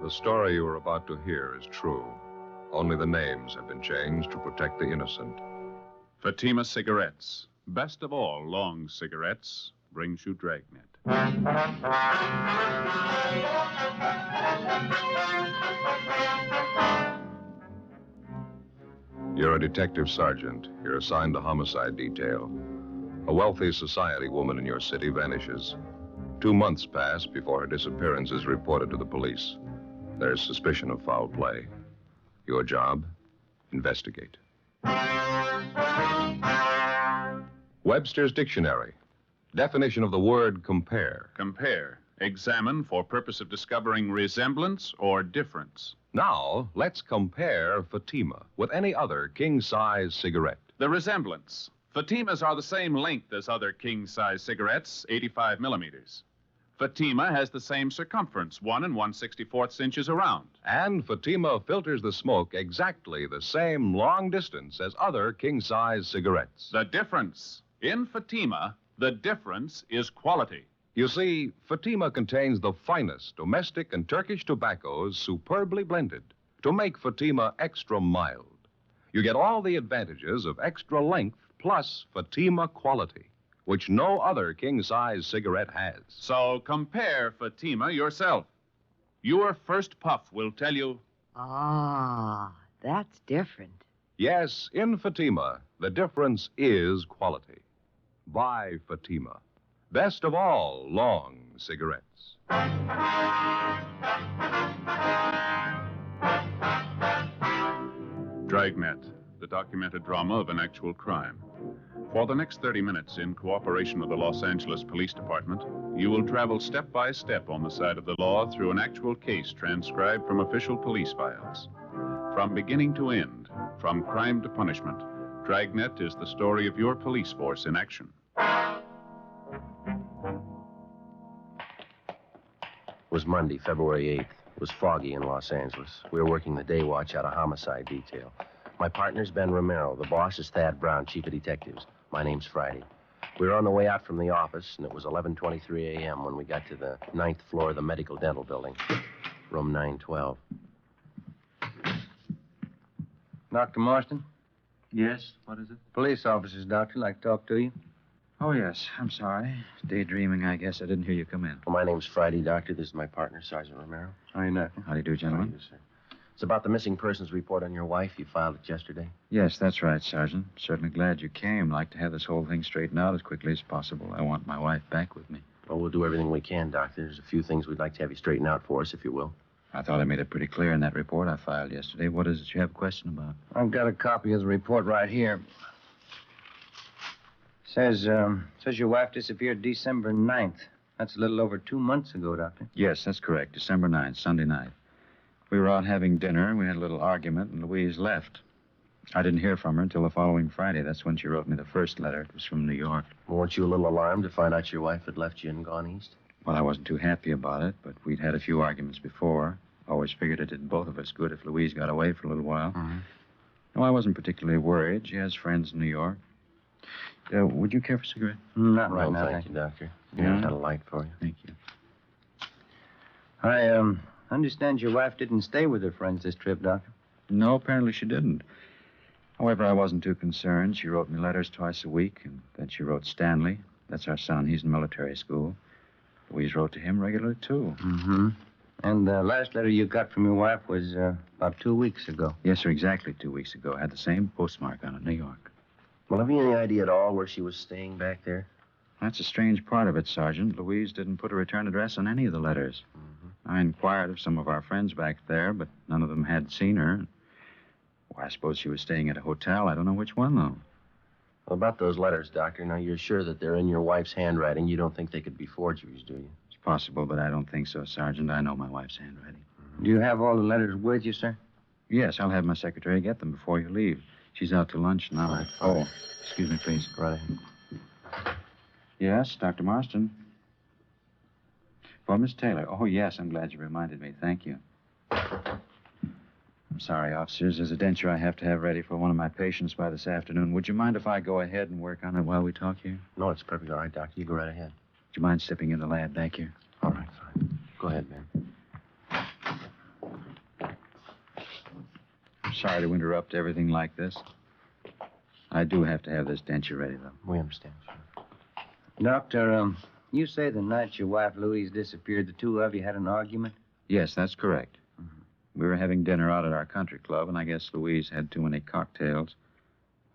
The story you are about to hear is true. Only the names have been changed to protect the innocent. Fatima Cigarettes, best of all long cigarettes, brings you Dragnet. You're a detective sergeant. You're assigned to homicide detail. A wealthy society woman in your city vanishes. 2 months pass before her disappearance is reported to the police. There's suspicion of foul play. Your job? Investigate. Webster's Dictionary. Definition of the word compare. Compare. Examine for purpose of discovering resemblance or difference. Now, let's compare Fatima with any other king-size cigarette. The resemblance. Fatimas are the same length as other king-size cigarettes, 85 millimeters. Fatima has the same circumference, 1 1/64 inches around. And Fatima filters the smoke exactly the same long distance as other king-size cigarettes. The difference. In Fatima, the difference is quality. You see, Fatima contains the finest domestic and Turkish tobaccos superbly blended to make Fatima extra mild. You get all the advantages of extra length plus Fatima quality, which no other king-size cigarette has. So compare Fatima yourself. Your first puff will tell you... Ah, that's different. Yes, in Fatima, the difference is quality. Buy Fatima. Best of all long cigarettes. Dragnet, the documented drama of an actual crime. For the next 30 minutes, in cooperation with the Los Angeles Police Department, you will travel step by step on the side of the law through an actual case transcribed from official police files. From beginning to end, from crime to punishment, Dragnet is the story of your police force in action. It was Monday, February 8th. It was foggy in Los Angeles. We were working the day watch out of homicide detail. My partner's Ben Romero. The boss is Thad Brown, chief of detectives. My name's Friday. We were on the way out from the office, and it was 11:23 a.m. when we got to the 9th floor of the medical dental building, room 912. Dr. Marston? Yes, what is it? Police officers, doctor. Like to talk to you. Oh, yes. I'm sorry. Daydreaming, I guess. I didn't hear you come in. Well, my name's Friday, doctor. This is my partner, Sergeant Romero. How do you know? How do you do, gentlemen? How do you do, sir? It's about the missing persons report on your wife. You filed it yesterday. Yes, that's right, Sergeant. Certainly glad you came. Like to have this whole thing straightened out as quickly as possible. I want my wife back with me. Well, we'll do everything we can, doctor. There's a few things we'd like to have you straighten out for us, if you will. I thought I made it pretty clear in that report I filed yesterday. What is it you have a question about? I've got a copy of the report right here. Says your wife disappeared December 9th. That's a little over 2 months ago, Doctor. Yes, that's correct. December 9th, Sunday night. We were out having dinner. We had a little argument, and Louise left. I didn't hear from her until the following Friday. That's when she wrote me the first letter. It was from New York. Well, weren't you a little alarmed to find out your wife had left you and gone east? Well, I wasn't too happy about it, but we'd had a few arguments before. Always figured it did both of us good if Louise got away for a little while. Mm-hmm. No, I wasn't particularly worried. She has friends in New York. Would you care for a cigarette? Not right No, now. thank you, doctor. Yeah? I've got a light for you. Thank you. I understand your wife didn't stay with her friends this trip, Doctor. No, apparently she didn't. However, I wasn't too concerned. She wrote me letters twice a week, and then she wrote Stanley. That's our son. He's in military school. Louise wrote to him regularly, too. Mm-hmm. And the last letter you got from your wife was about 2 weeks ago. Yes, sir, exactly 2 weeks ago. Had the same postmark on it, New York. Well, have you any idea at all where she was staying back there? That's a strange part of it, Sergeant. Louise didn't put a return address on any of the letters. Mm-hmm. I inquired of some of our friends back there, but none of them had seen her. Well, I suppose she was staying at a hotel. I don't know which one, though. Well, about those letters, Doctor, now you're sure that they're in your wife's handwriting. You don't think they could be forgeries, do you? It's possible, but I don't think so, Sergeant. I know my wife's handwriting. Do you have all the letters with you, sir? Yes, I'll have my secretary get them before you leave. She's out to lunch now. Right. Oh, excuse me, please. Right ahead. Yes, Dr. Marston. For Miss Taylor. Oh, yes, I'm glad you reminded me. Thank you. I'm sorry, officers. There's a denture I have to have ready for one of my patients by this afternoon. Would you mind if I go ahead and work on it while we talk here? No, it's perfectly all right, Doctor. You go right ahead. Would you mind stepping in the lab? Thank you. All right, fine. Go ahead, Ben. sorry to interrupt everything like this. I do have to have this denture ready, though. We understand, sir. Doctor, you say the night your wife Louise disappeared, the two of you had an argument? Yes, that's correct. We were having dinner out at our country club, and I guess Louise had too many cocktails.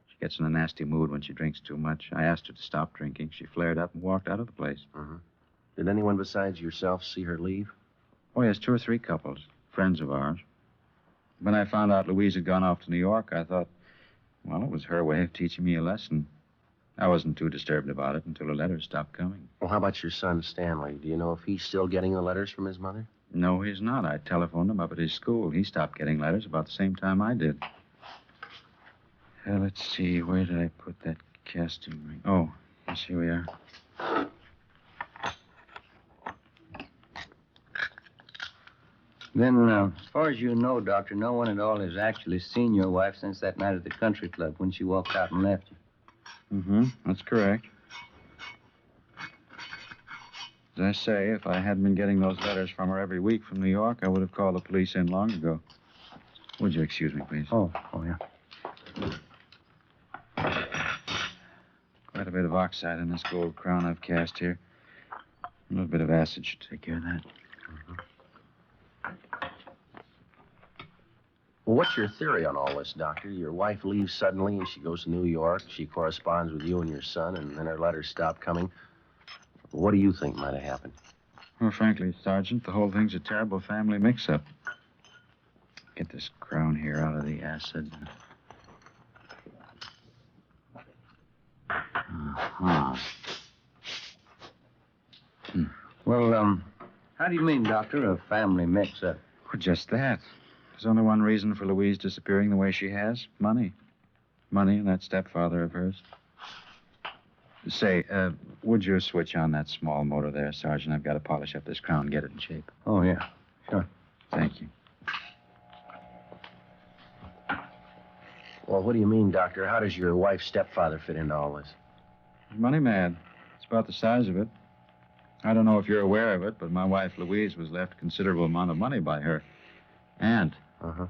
She gets in a nasty mood when she drinks too much. I asked her to stop drinking. She flared up and walked out of the place. Did anyone besides yourself see her leave? Oh, yes, 2 or 3 couples, friends of ours. When I found out Louise had gone off to New York, I thought, well, it was her way of teaching me a lesson. I wasn't too disturbed about it until the letters stopped coming. Well, how about your son, Stanley? Do you know if he's still getting the letters from his mother? No, he's not. I telephoned him up at his school. He stopped getting letters about the same time I did. Let's see, where did I put that casting ring? Oh, yes, here we are. Then, as far as you know, Doctor, no one at all has actually seen your wife since that night at the country club when she walked out and left you. That's correct. As I say, if I hadn't been getting those letters from her every week from New York, I would have called the police in long ago. Would you excuse me, please? Oh, yeah. Quite a bit of oxide in this gold crown I've cast here. A little bit of acid should take care of that. Well, what's your theory on all this, Doctor? Your wife leaves suddenly and she goes to New York. She corresponds with you and your son, and then her letters stop coming. What do you think might have happened? Well, frankly, Sergeant, the whole thing's a terrible family mix-up. Get this crown here out of the acid. Well, how do you mean, Doctor, a family mix-up? Well, just that. There's only one reason for Louise disappearing the way she has. Money. Money and that stepfather of hers. Say, would you switch on that small motor there, Sergeant? I've got to polish up this crown and get it in shape. Oh, yeah. Sure. Thank you. Well, what do you mean, Doctor? How does your wife's stepfather fit into all this? Money mad. It's about the size of it. I don't know if you're aware of it, but my wife Louise was left a considerable amount of money by her aunt. Well,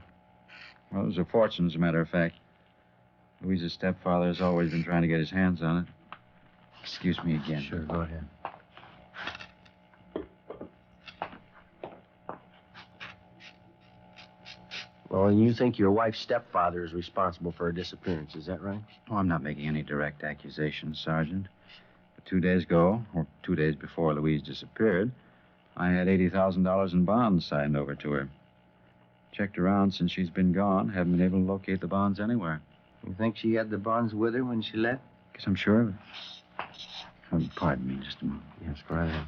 it was a fortune, as a matter of fact. Louise's stepfather has always been trying to get his hands on it. Excuse me again. Sure, go ahead. Well, and you think your wife's stepfather is responsible for her disappearance, is that right? Oh, I'm not making any direct accusations, Sergeant. But 2 days ago, or 2 days before Louise disappeared, I had $80,000 in bonds signed over to her. Checked around since she's been gone. Haven't been able to locate the bonds anywhere. You think she had the bonds with her when she left? Guess I'm sure of it. Pardon me just a moment. Yes, go right ahead.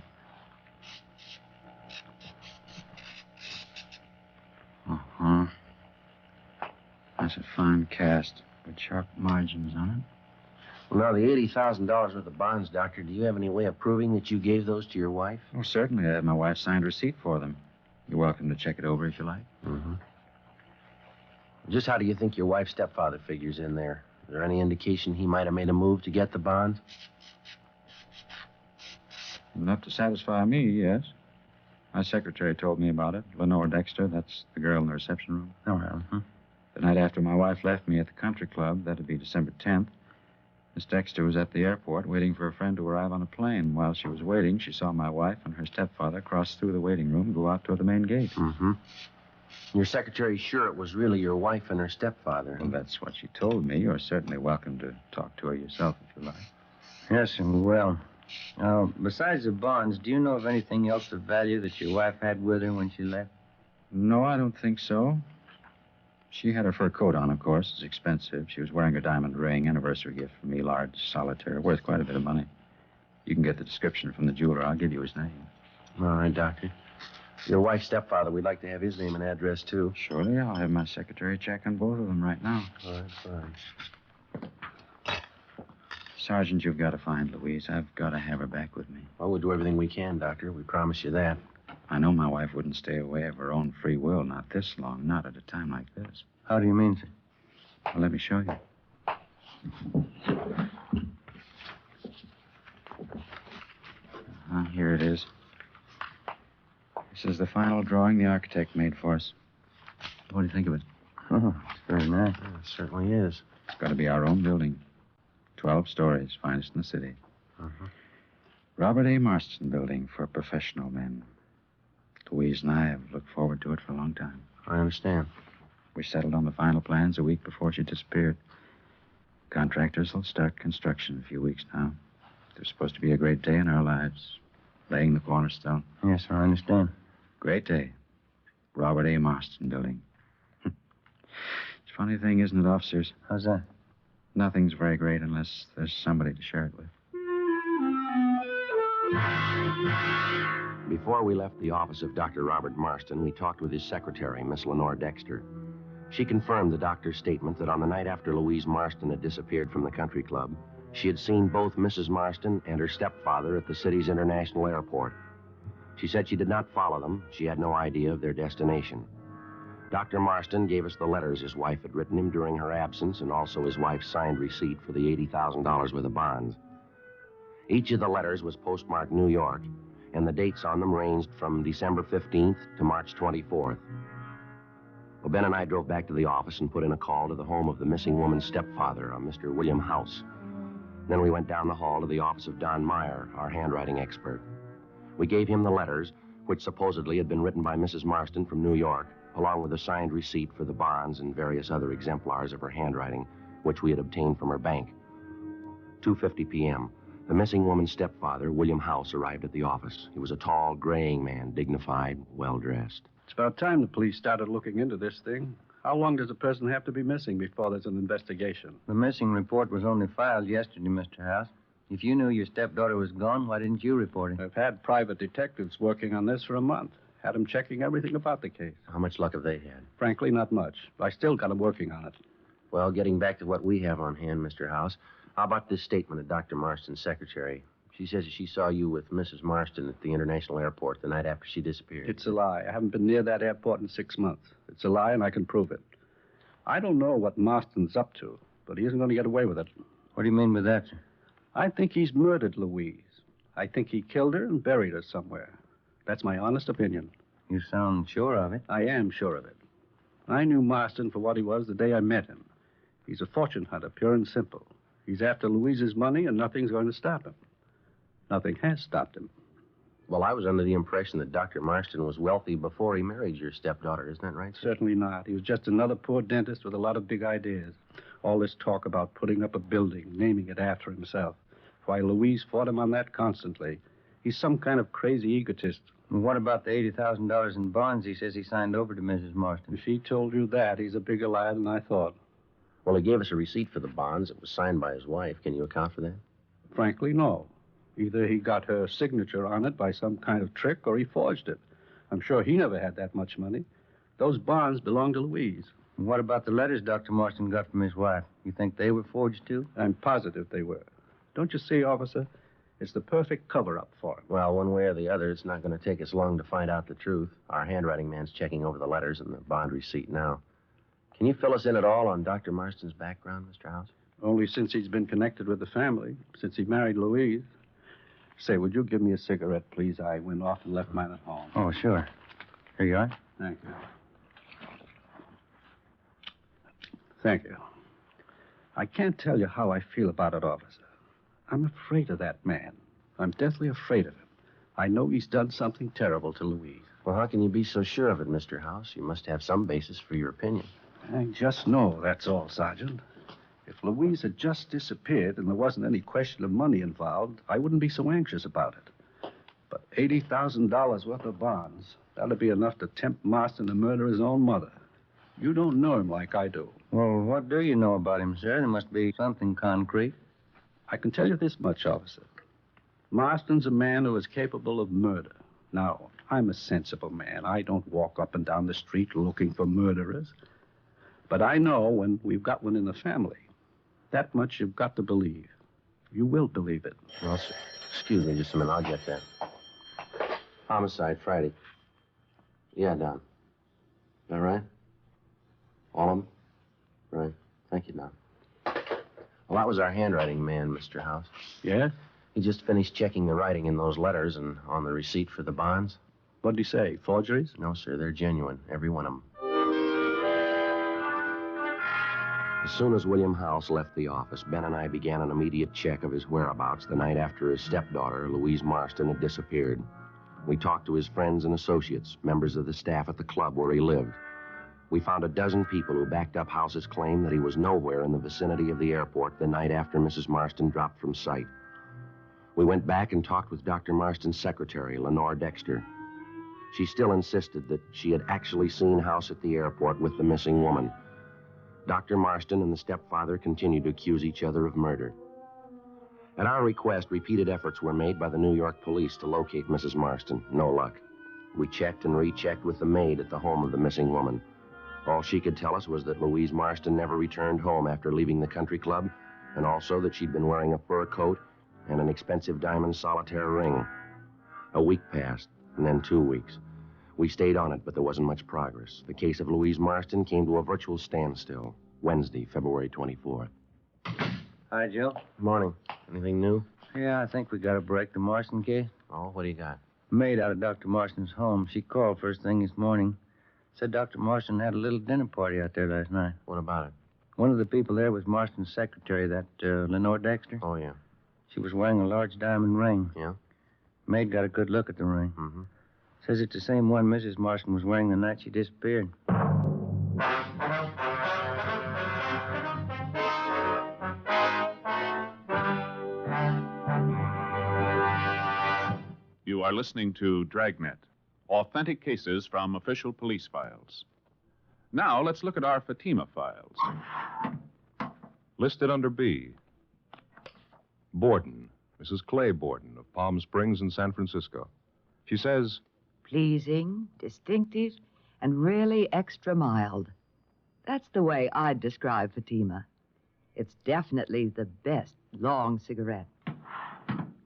That's a fine cast with sharp margins on it. Well, now, the $80,000 worth of bonds, Doctor, do you have any way of proving that you gave those to your wife? Oh, certainly. I have my wife's signed receipt for them. You're welcome to check it over if you like. Just how do you think your wife's stepfather figures in there? Is there any indication he might have made a move to get the bonds? Enough to satisfy me, yes. My secretary told me about it. Lenore Dexter, that's the girl in the reception room. Oh, well. The night after my wife left me at the country club, that'd be December 10th, Miss Dexter was at the airport waiting for a friend to arrive on a plane. While she was waiting, she saw my wife and her stepfather cross through the waiting room and go out toward the main gate. Your secretary's sure it was really your wife and her stepfather? Well, that's what she told me. You're certainly welcome to talk to her yourself if you like. Yes, and well. Now, besides the bonds, do you know of anything else of value that your wife had with her when she left? No, I don't think so. She had her fur coat on, of course. It's expensive. She was wearing her diamond ring, anniversary gift from me, large solitaire, worth quite a bit of money. You can get the description from the jeweler. I'll give you his name. All right, Doctor. Your wife's stepfather, we'd like to have his name and address, too. Surely. I'll have my secretary check on both of them right now. All right, fine. Sergeant, you've got to find Louise. I've got to have her back with me. Well, we'll do everything we can, Doctor. We promise you that. I know my wife wouldn't stay away of her own free will, not this long, not at a time like this. How do you mean, sir? Well, let me show you. Here it is. This is the final drawing the architect made for us. What do you think of it? Oh, it's Very nice. Yeah, it certainly is. It's got to be our own building. 12 stories, finest in the city. Uh-huh. Robert A. Marston building for professional men. Louise and I have looked forward to it for a long time. I understand. We settled on the final plans a week before she disappeared. Contractors will start construction in a few weeks now. There's supposed to be a great day in our lives. Laying the cornerstone. Yes, sir, I understand. Great day. Robert A. Marston building. It's a funny thing, isn't it, officers? How's that? Nothing's very great unless there's somebody to share it with. Before we left the office of Dr. Robert Marston, we talked with his secretary, Miss Lenore Dexter. She confirmed the doctor's statement that on the night after Louise Marston had disappeared from the country club, she had seen both Mrs. Marston and her stepfather at the city's international airport. She said she did not follow them. She had no idea of their destination. Dr. Marston gave us the letters his wife had written him during her absence and also his wife's signed receipt for the $80,000 worth of bonds. Each of the letters was postmarked New York, and the dates on them ranged from December 15th to March 24th. Well, Ben and I drove back to the office and put in a call to the home of the missing woman's stepfather, a Mr. William House. Then we went down the hall to the office of Don Meyer, our handwriting expert. We gave him the letters, which supposedly had been written by Mrs. Marston from New York, along with a signed receipt for the bonds and various other exemplars of her handwriting, which we had obtained from her bank. 2:50 p.m. The missing woman's stepfather, William House, arrived at the office. He was a tall, graying man, dignified, well-dressed. It's about time the police started looking into this thing. How long does a person have to be missing before there's an investigation? The missing report was only filed yesterday, Mr. House. If you knew your stepdaughter was gone, why didn't you report it? I've had private detectives working on this for a month. Had them checking everything about the case. How much luck have they had? Frankly, not much. I still got them working on it. Well, getting back to what we have on hand, Mr. House, how about this statement of Dr. Marston's secretary? She says that she saw you with Mrs. Marston at the international airport the night after she disappeared. It's a lie. I haven't been near that airport in 6 months. It's a lie, and I can prove it. I don't know what Marston's up to, but he isn't going to get away with it. What do you mean with that, sir? I think he's murdered Louise. I think he killed her and buried her somewhere. That's my honest opinion. You sound sure of it. I am sure of it. I knew Marston for what he was the day I met him. He's a fortune hunter, pure and simple. He's after Louise's money, and nothing's going to stop him. Nothing has stopped him. Well, I was under the impression that Dr. Marston was wealthy before he married your stepdaughter. Isn't that right, sir? Certainly not. He was just another poor dentist with a lot of big ideas. All this talk about putting up a building, naming it after himself. Why, Louise fought him on that constantly. He's some kind of crazy egotist. And what about the $80,000 in bonds he says he signed over to Mrs. Marston? If he told you that, he's a bigger liar than I thought. Well, he gave us a receipt for the bonds. It was signed by his wife. Can you account for that? Frankly, no. Either he got her signature on it by some kind of trick, or he forged it. I'm sure he never had that much money. Those bonds belong to Louise. And what about the letters Dr. Marston got from his wife? You think they were forged, too? I'm positive they were. Don't you see, officer? It's the perfect cover-up for him. Well, one way or the other, it's not going to take us long to find out the truth. Our handwriting man's checking over the letters and the bond receipt now. Can you fill us in at all on Dr. Marston's background, Mr. House? Only since he's been connected with the family, since he married Louise. Say, would you give me a cigarette, please? I went off and left mine at home. Oh, sure. Here you are. Thank you. Thank you. I can't tell you how I feel about it, officer. I'm afraid of that man. I'm deathly afraid of him. I know he's done something terrible to Louise. Well, how can you be so sure of it, Mr. House? You must have some basis for your opinion. I just know, that's all, Sergeant. If Louise had just disappeared and there wasn't any question of money involved, I wouldn't be so anxious about it. But $80,000 worth of bonds, that'd be enough to tempt Marston to murder his own mother. You don't know him like I do. Well, what do you know about him, sir? There must be something concrete. I can tell you this much, officer. Marston's a man who is capable of murder. Now, I'm a sensible man. I don't walk up and down the street looking for murderers. But I know when we've got one in the family. That much you've got to believe. You will believe it. Well, sir, excuse me just a minute. I'll get that. Homicide, Friday. Yeah, Don. All right? All of them? Right. Thank you, Don. Well, that was our handwriting man, Mr. House. Yes? He just finished checking the writing in those letters and on the receipt for the bonds. What'd he say? Forgeries? No, sir, they're genuine, every one of them. As soon as William House left the office, Ben and I began an immediate check of his whereabouts the night after his stepdaughter, Louise Marston, had disappeared. We talked to his friends and associates, members of the staff at the club where he lived. We found a dozen people who backed up House's claim that he was nowhere in the vicinity of the airport the night after Mrs. Marston dropped from sight. We went back and talked with Dr. Marston's secretary, Lenore Dexter. She still insisted that she had actually seen House at the airport with the missing woman. Dr. Marston and the stepfather continued to accuse each other of murder. At our request, repeated efforts were made by the New York police to locate Mrs. Marston. No luck. We checked and rechecked with the maid at the home of the missing woman. All she could tell us was that Louise Marston never returned home after leaving the country club, and also that she'd been wearing a fur coat and an expensive diamond solitaire ring. A week passed, and then 2 weeks. We stayed on it, but there wasn't much progress. The case of Louise Marston came to a virtual standstill. Wednesday, February 24th. Hi, Joe. Morning. Anything new? Yeah, I think we got to break the Marston case. Oh, what do you got? Maid out of Dr. Marston's home. She called first thing this morning. Said Dr. Marston had a little dinner party out there last night. What about it? One of the people there was Marston's secretary, that Lenore Dexter. Oh, yeah. She was wearing a large diamond ring. Yeah? Maid got a good look at the ring. Mm-hmm. Says it's the same one Mrs. Marston was wearing the night she disappeared. You are listening to Dragnet, authentic cases from official police files. Now, let's look at our Fatima files. Listed under B. Borden, Mrs. Clay Borden of Palm Springs in San Francisco. She says, Pleasing, distinctive, and really extra mild. That's the way I'd describe Fatima. It's definitely the best long cigarette.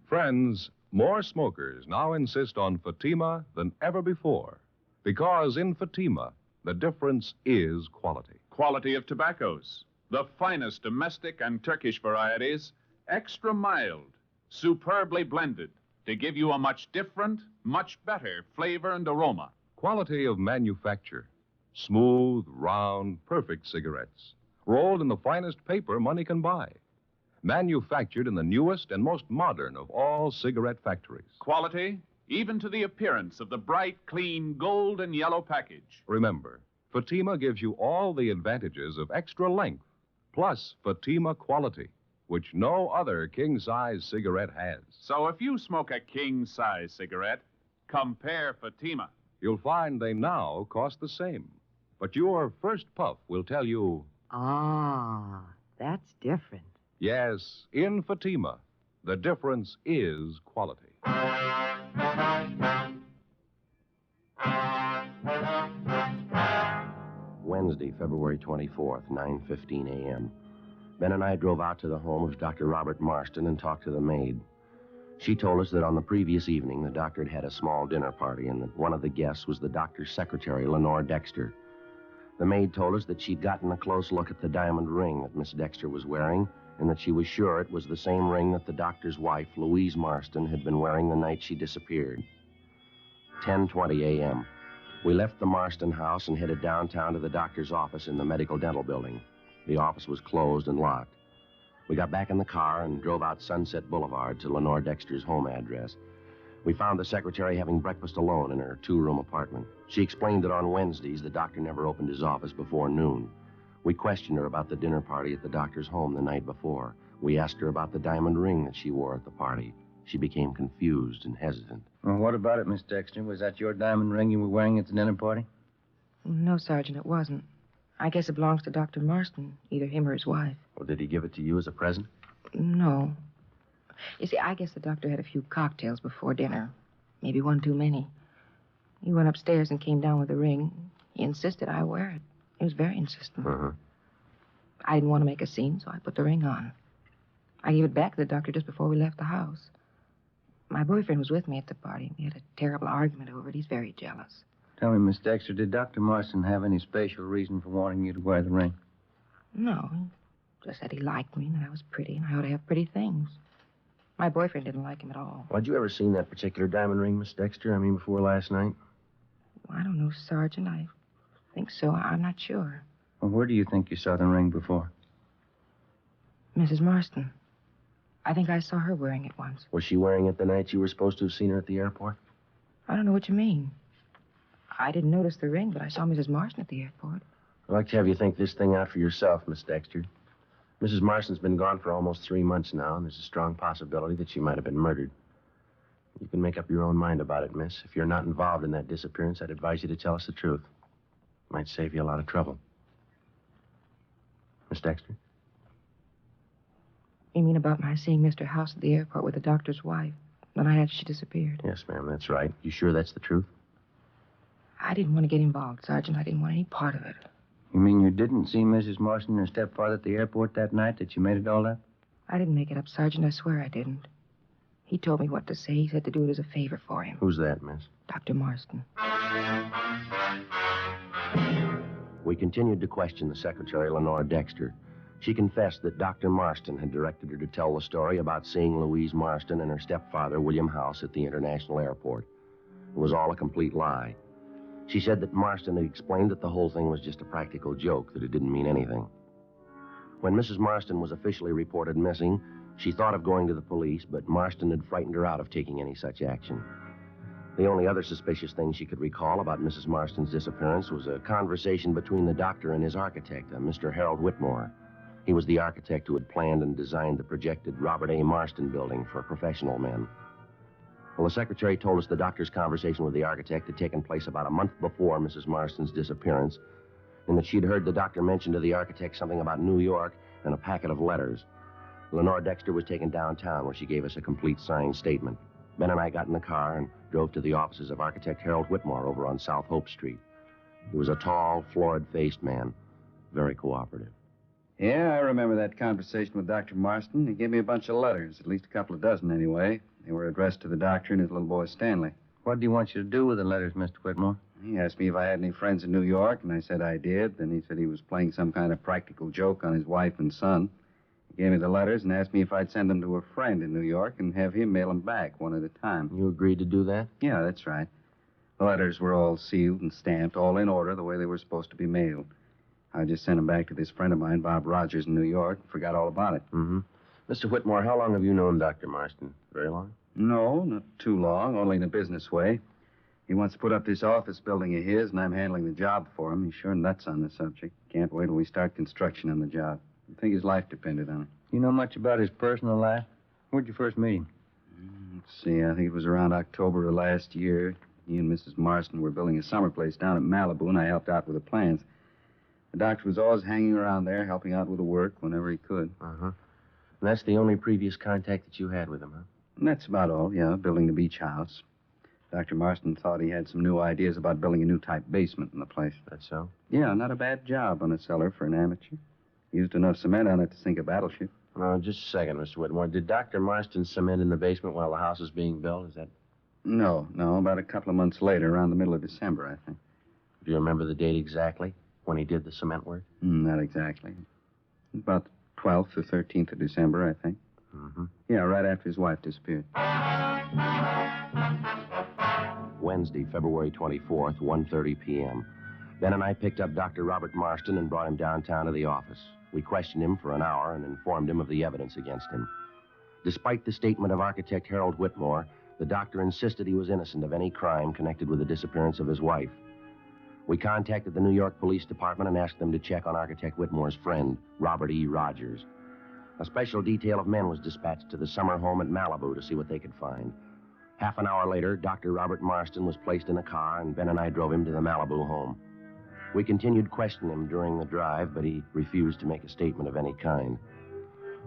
friends, more smokers now insist on Fatima than ever before. Because in Fatima, the difference is quality. Quality of tobaccos. The finest domestic and Turkish varieties, extra mild, superbly blended, to give you a much different, much better flavor and aroma. Quality of manufacture. Smooth, round, perfect cigarettes. Rolled in the finest paper money can buy. Manufactured in the newest and most modern of all cigarette factories. Quality, even to the appearance of the bright, clean gold and yellow package. Remember, Fatima gives you all the advantages of extra length, plus Fatima quality, which no other king-size cigarette has. So if you smoke a king-size cigarette, compare Fatima. You'll find they now cost the same. But your first puff will tell you, Ah, that's different. yes, in Fatima, the difference is quality. Wednesday, February 24th, 9:15 a.m. Ben and I drove out to the home of Dr. Robert Marston and talked to the maid. She told us that on the previous evening, the doctor had had a small dinner party and that one of the guests was the doctor's secretary, Lenore Dexter. The maid told us that she'd gotten a close look at the diamond ring that Miss Dexter was wearing and that she was sure it was the same ring that the doctor's wife, Louise Marston, had been wearing the night she disappeared. 10:20 a.m. We left the Marston house and headed downtown to the doctor's office in the medical dental building. The office was closed and locked. We got back in the car and drove out Sunset Boulevard to Lenore Dexter's home address. We found the secretary having breakfast alone in her two-room apartment. She explained that on Wednesdays, the doctor never opened his office before noon. We questioned her about the dinner party at the doctor's home the night before. We asked her about the diamond ring that she wore at the party. She became confused and hesitant. Well, what about it, Miss Dexter? Was that your diamond ring you were wearing at the dinner party? No, Sergeant, it wasn't. I guess it belongs to Dr. Marston, either him or his wife. Well, did he give it to you as a present? No. You see, I guess the doctor had a few cocktails before dinner. Maybe one too many. He went upstairs and came down with the ring. He insisted I wear it. He was very insistent. Uh-huh. I didn't want to make a scene, so I put the ring on. I gave it back to the doctor just before we left the house. My boyfriend was with me at the party. We had a terrible argument over it. He's very jealous. Tell me, Miss Dexter, did Dr. Marston have any special reason for wanting you to wear the ring? No, he just said he liked me and that I was pretty and I ought to have pretty things. My boyfriend didn't like him at all. Well, had you ever seen that particular diamond ring, Miss Dexter? I mean, before last night? I don't know, Sergeant. I think so. I'm not sure. Well, where do you think you saw the ring before? Mrs. Marston. I think I saw her wearing it once. Was she wearing it the night you were supposed to have seen her at the airport? I don't know what you mean. I didn't notice the ring, but I saw Mrs. Marston at the airport. I'd like to have you think this thing out for yourself, Miss Dexter. Mrs. Marston's been gone for almost 3 months now, and there's a strong possibility that she might have been murdered. You can make up your own mind about it, miss. If you're not involved in that disappearance, I'd advise you to tell us the truth. It might save you a lot of trouble. Miss Dexter? You mean about my seeing Mr. House at the airport with the doctor's wife the night after she disappeared? Yes, ma'am, that's right. You sure that's the truth? I didn't want to get involved, Sergeant. I didn't want any part of it. You mean you didn't see Mrs. Marston and her stepfather at the airport that night, that you made it all up? I didn't make it up, Sergeant. I swear I didn't. He told me what to say. He said to do it as a favor for him. Who's that, miss? Dr. Marston. We continued to question the secretary, Lenore Dexter. She confessed that Dr. Marston had directed her to tell the story about seeing Louise Marston and her stepfather, William House, at the international airport. It was all a complete lie. She said that Marston had explained that the whole thing was just a practical joke, that it didn't mean anything. When Mrs. Marston was officially reported missing, she thought of going to the police, but Marston had frightened her out of taking any such action. The only other suspicious thing she could recall about Mrs. Marston's disappearance was a conversation between the doctor and his architect, Mr. Harold Whitmore. He was the architect who had planned and designed the projected Robert A. Marston building for professional men. Well, the secretary told us the doctor's conversation with the architect had taken place about a month before Mrs. Marston's disappearance, and that she'd heard the doctor mention to the architect something about New York and a packet of letters. Lenore Dexter was taken downtown, where she gave us a complete signed statement. Ben and I got in the car and drove to the offices of architect Harold Whitmore over on South Hope Street. He was a tall, florid-faced man, very cooperative. Yeah, I remember that conversation with Dr. Marston. He gave me a bunch of letters, at least a couple of dozen anyway. They were addressed to the doctor and his little boy, Stanley. What do you want you to do with the letters, Mr. Whitmore? He asked me if I had any friends in New York, and I said I did. Then he said he was playing some kind of practical joke on his wife and son. He gave me the letters and asked me if I'd send them to a friend in New York and have him mail them back one at a time. You agreed to do that? Yeah, that's right. The letters were all sealed and stamped, all in order, the way they were supposed to be mailed. I just sent them back to this friend of mine, Bob Rogers, in New York, and forgot all about it. Mm-hmm. Mr. Whitmore, how long have you known Dr. Marston? Very long? No, not too long, only in a business way. He wants to put up this office building of his, and I'm handling the job for him. He's sure nuts on the subject. Can't wait till we start construction on the job. I think his life depended on it. You know much about his personal life? Where'd you first meet him? Let's see, I think it was around October of last year. He and Mrs. Marston were building a summer place down at Malibu, and I helped out with the plans. The doctor was always hanging around there, helping out with the work whenever he could. Uh-huh. And that's the only previous contact that you had with him, huh? And that's about all, yeah, building the beach house. Dr. Marston thought he had some new ideas about building a new type basement in the place. That's so? Yeah, not a bad job on a cellar for an amateur. Used enough cement on it to sink a battleship. No, just a second, Mr. Whitmore. Did Dr. Marston cement in the basement while the house was being built? Is that... No, about a couple of months later, around the middle of December, I think. Do you remember the date exactly when he did the cement work? Not exactly. About the 12th or 13th of December, I think. Mm-hmm. Yeah, right after his wife disappeared. Wednesday, February 24th, 1:30 p.m. Ben and I picked up Dr. Robert Marston and brought him downtown to the office. We questioned him for an hour and informed him of the evidence against him. Despite the statement of architect Harold Whitmore, the doctor insisted he was innocent of any crime connected with the disappearance of his wife. We contacted the New York Police Department and asked them to check on architect Whitmore's friend, Robert E. Rogers. A special detail of men was dispatched to the summer home at Malibu to see what they could find. Half an hour later, Dr. Robert Marston was placed in a car, and Ben and I drove him to the Malibu home. We continued questioning him during the drive, but he refused to make a statement of any kind.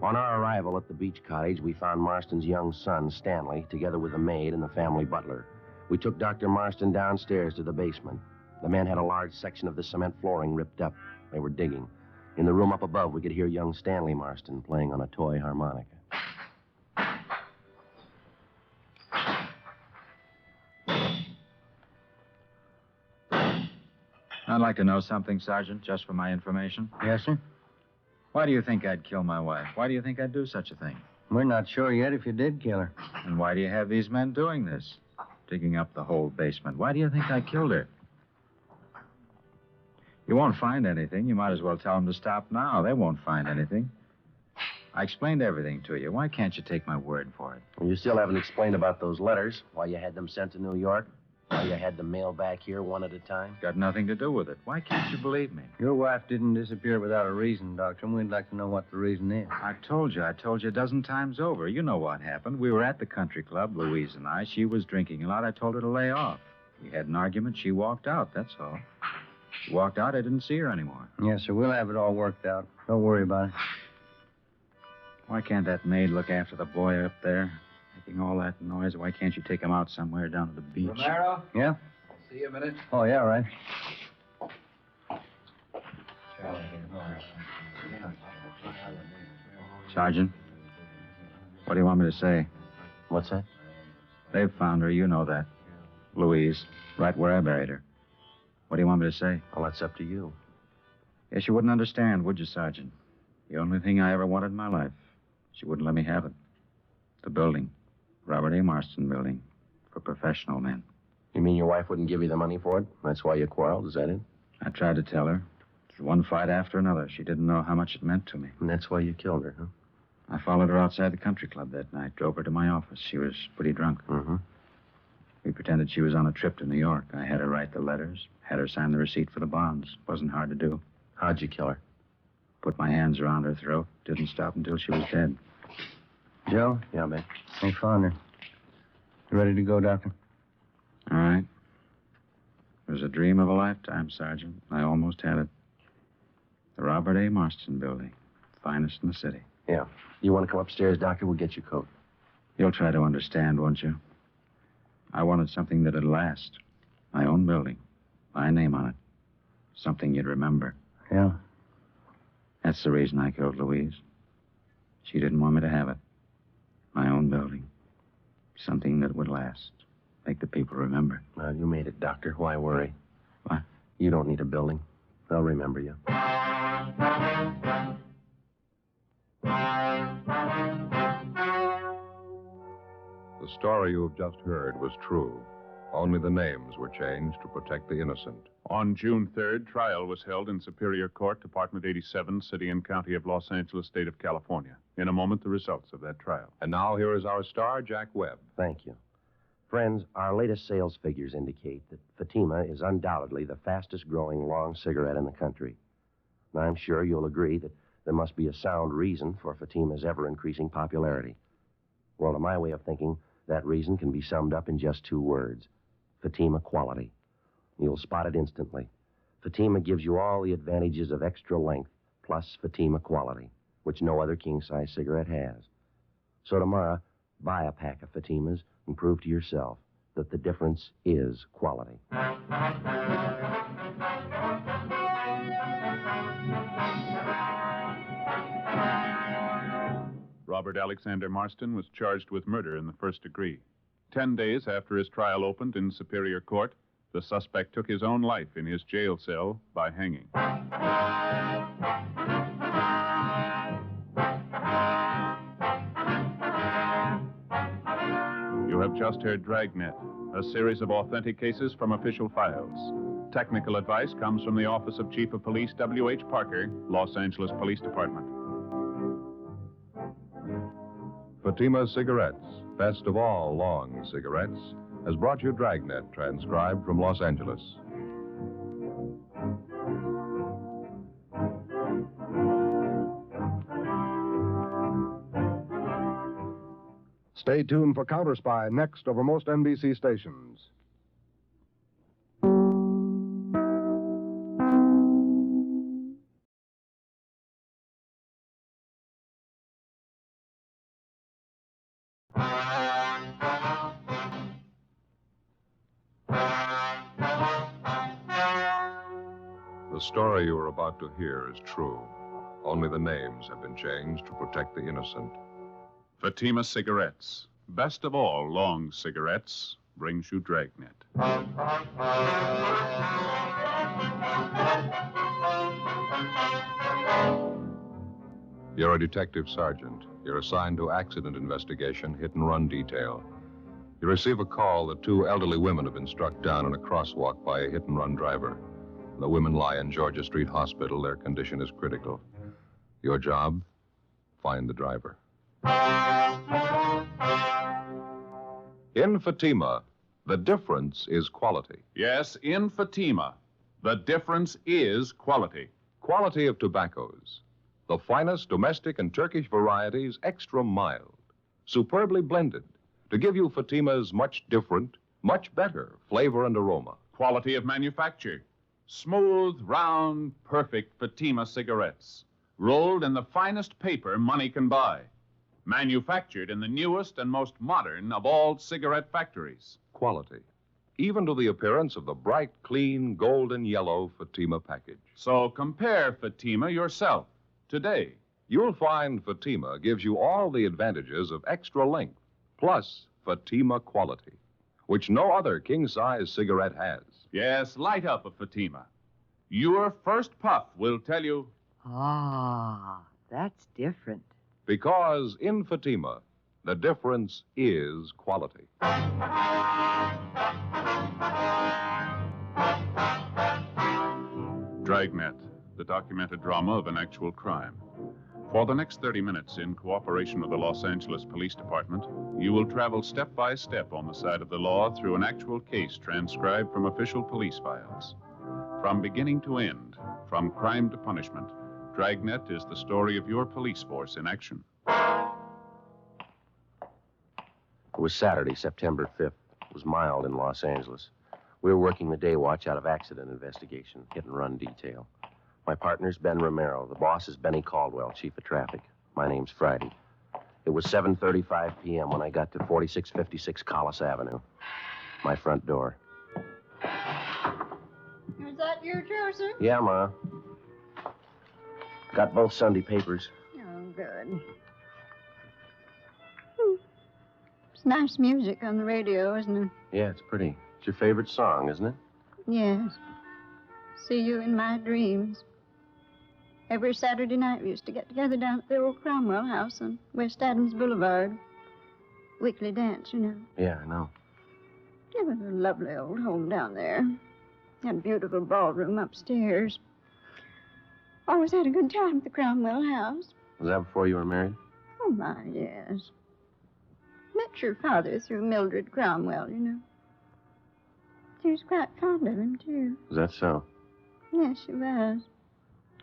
On our arrival at the beach cottage, we found Marston's young son, Stanley, together with the maid and the family butler. We took Dr. Marston downstairs to the basement. The men had a large section of the cement flooring ripped up. They were digging. In the room up above, we could hear young Stanley Marston playing on a toy harmonica. I'd like to know something, Sergeant, just for my information. Yes, sir? Why do you think I'd kill my wife? Why do you think I'd do such a thing? We're not sure yet if you did kill her. And why do you have these men doing this? Digging up the whole basement. Why do you think I killed her? You won't find anything. You might as well tell them to stop now. They won't find anything. I explained everything to you. Why can't you take my word for it? And you still haven't explained about those letters, why you had them sent to New York, why you had them mailed back here one at a time. Got nothing to do with it. Why can't you believe me? Your wife didn't disappear without a reason, Doctor, and we'd like to know what the reason is. I told you a dozen times over. You know what happened. We were at the country club, Louise and I. She was drinking a lot. I told her to lay off. We had an argument. She walked out, that's all. She walked out. I didn't see her anymore. Yes, sir. We'll have it all worked out. Don't worry about it. Why can't that maid look after the boy up there? Making all that noise. Why can't you take him out somewhere down to the beach? Romero? Yeah? See you a minute. Oh, yeah, right. Sergeant, what do you want me to say? What's that? They've found her. You know that. Louise, right where I buried her. What do you want me to say? Well, that's up to you. Guess you wouldn't understand, would you, Sergeant? The only thing I ever wanted in my life. She wouldn't let me have it. The building. Robert A. Marston building. For professional men. You mean your wife wouldn't give you the money for it? That's why you quarreled, is that it? I tried to tell her. It was one fight after another. She didn't know how much it meant to me. And that's why you killed her, huh? I followed her outside the country club that night, drove her to my office. She was pretty drunk. Mm-hmm. We pretended she was on a trip to New York. I had her write the letters, had her sign the receipt for the bonds. Wasn't hard to do. How'd you kill her? Put my hands around her throat. Didn't stop until she was dead. Joe? Yeah, man. They found her. You ready to go, Doctor? All right. It was a dream of a lifetime, Sergeant. I almost had it. The Robert A. Marston building. Finest in the city. Yeah. You want to come upstairs, Doctor? We'll get your coat. You'll try to understand, won't you? I wanted something that'd last. My own building. My name on it. Something you'd remember. Yeah. That's the reason I killed Louise. She didn't want me to have it. My own building. Something that would last. Make the people remember. Well, you made it, Doctor. Why worry? What? You don't need a building. They'll remember you. The story you have just heard was true. Only the names were changed to protect the innocent. On June 3rd, trial was held in Superior Court, Department 87, City and County of Los Angeles, State of California. In a moment, the results of that trial. And now here is our star, Jack Webb. Thank you. Friends, our latest sales figures indicate that Fatima is undoubtedly the fastest growing long cigarette in the country. And I'm sure you'll agree that there must be a sound reason for Fatima's ever-increasing popularity. Well, to my way of thinking, that reason can be summed up in just two words: Fatima quality. You'll spot it instantly. Fatima gives you all the advantages of extra length, plus Fatima quality, which no other king-size cigarette has. So tomorrow, buy a pack of Fatimas and prove to yourself that the difference is quality. Robert Alexander Marston was charged with murder in the first degree. 10 days after his trial opened in Superior Court, the suspect took his own life in his jail cell by hanging. You have just heard Dragnet, a series of authentic cases from official files. Technical advice comes from the Office of Chief of Police W.H. Parker, Los Angeles Police Department. Fatima Cigarettes, best of all long cigarettes, has brought you Dragnet, transcribed from Los Angeles. Stay tuned for Counter Spy next over most NBC stations. The story you are about to hear is true. Only the names have been changed to protect the innocent. Fatima Cigarettes, best of all long cigarettes, brings you Dragnet. You're a detective sergeant. You're assigned to accident investigation, hit and run detail. You receive a call that two elderly women have been struck down in a crosswalk by a hit and run driver. The women lie in Georgia Street Hospital. Their condition is critical. Your job? find the driver. In Fatima, the difference is quality. Yes, in Fatima, the difference is quality. Quality of tobaccos. The finest domestic and Turkish varieties, extra mild, superbly blended, to give you Fatima's much different, much better flavor and aroma. Quality of manufacture. Smooth, round, perfect Fatima cigarettes. Rolled in the finest paper money can buy. Manufactured in the newest and most modern of all cigarette factories. Quality. Even to the appearance of the bright, clean, golden yellow Fatima package. So compare Fatima yourself today. You'll find Fatima gives you all the advantages of extra length, plus Fatima quality, which no other king-size cigarette has. Yes, light up a Fatima. Your first puff will tell you, Ah, that's different. Because in Fatima, the difference is quality. Dragnet, the documented drama of an actual crime. For the next 30 minutes, in cooperation with the Los Angeles Police Department, you will travel step by step on the side of the law through an actual case transcribed from official police files. From beginning to end, from crime to punishment, Dragnet is the story of your police force in action. It was Saturday, September 5th. It was mild in Los Angeles. We were working the day watch out of accident investigation, hit and run detail. My partner's Ben Romero. The boss is Benny Caldwell, chief of traffic. My name's Friday. It was 7:35 p.m. when I got to 4656 Collis Avenue. My front door. Is that you, Joseph? Yeah, Ma. Got both Sunday papers. Oh, good. It's nice music on the radio, isn't it? Yeah, it's pretty. It's your favorite song, isn't it? Yes. See you in my dreams. Every Saturday night we used to get together down at the old Cromwell house on West Adams Boulevard. Weekly dance, you know. Yeah, I know. It was a lovely old home down there. Had a beautiful ballroom upstairs. Always had a good time at the Cromwell house. Was that before you were married? Oh, my, yes. Met your father through Mildred Cromwell, you know. She was quite fond of him, too. Was that so? Yes, she was.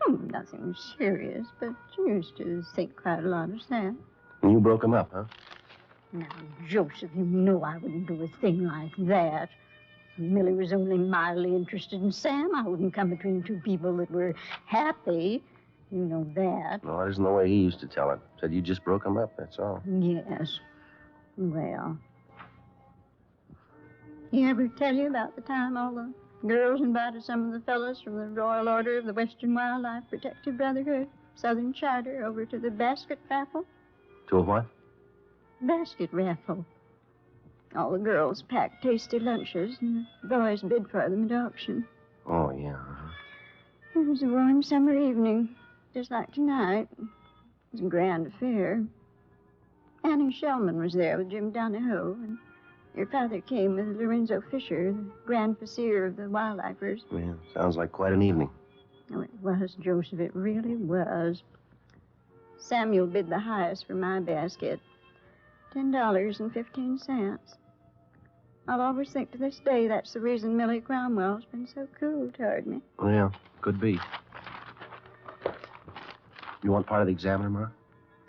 Oh, nothing serious, but she used to think quite a lot of Sam. And you broke him up, huh? Now, Joseph, you know I wouldn't do a thing like that. If Millie was only mildly interested in Sam, I wouldn't come between two people that were happy. You know that. No, that isn't the way he used to tell it. Said you just broke him up, that's all. Yes. Well. He ever tell you about the time all the girls invited some of the fellows from the Royal Order of the Western Wildlife Protective Brotherhood, Southern Charter, over to the basket raffle? To a what? Basket raffle. All the girls packed tasty lunches, and the boys bid for them at auction. Oh, yeah. Uh-huh. It was a warm summer evening, just like tonight. It was a grand affair. Annie Shellman was there with Jim Donahoe, and your father came with Lorenzo Fisher, the Grand Vizier of the Wildlifers. Yeah, sounds like quite an evening. Oh, it was, Joseph. It really was. Samuel bid the highest for my basket, $10.15. I'll always think to this day that's the reason Millie Cromwell's been so cool toward me. Yeah, could be. You want part of the Examiner, Ma?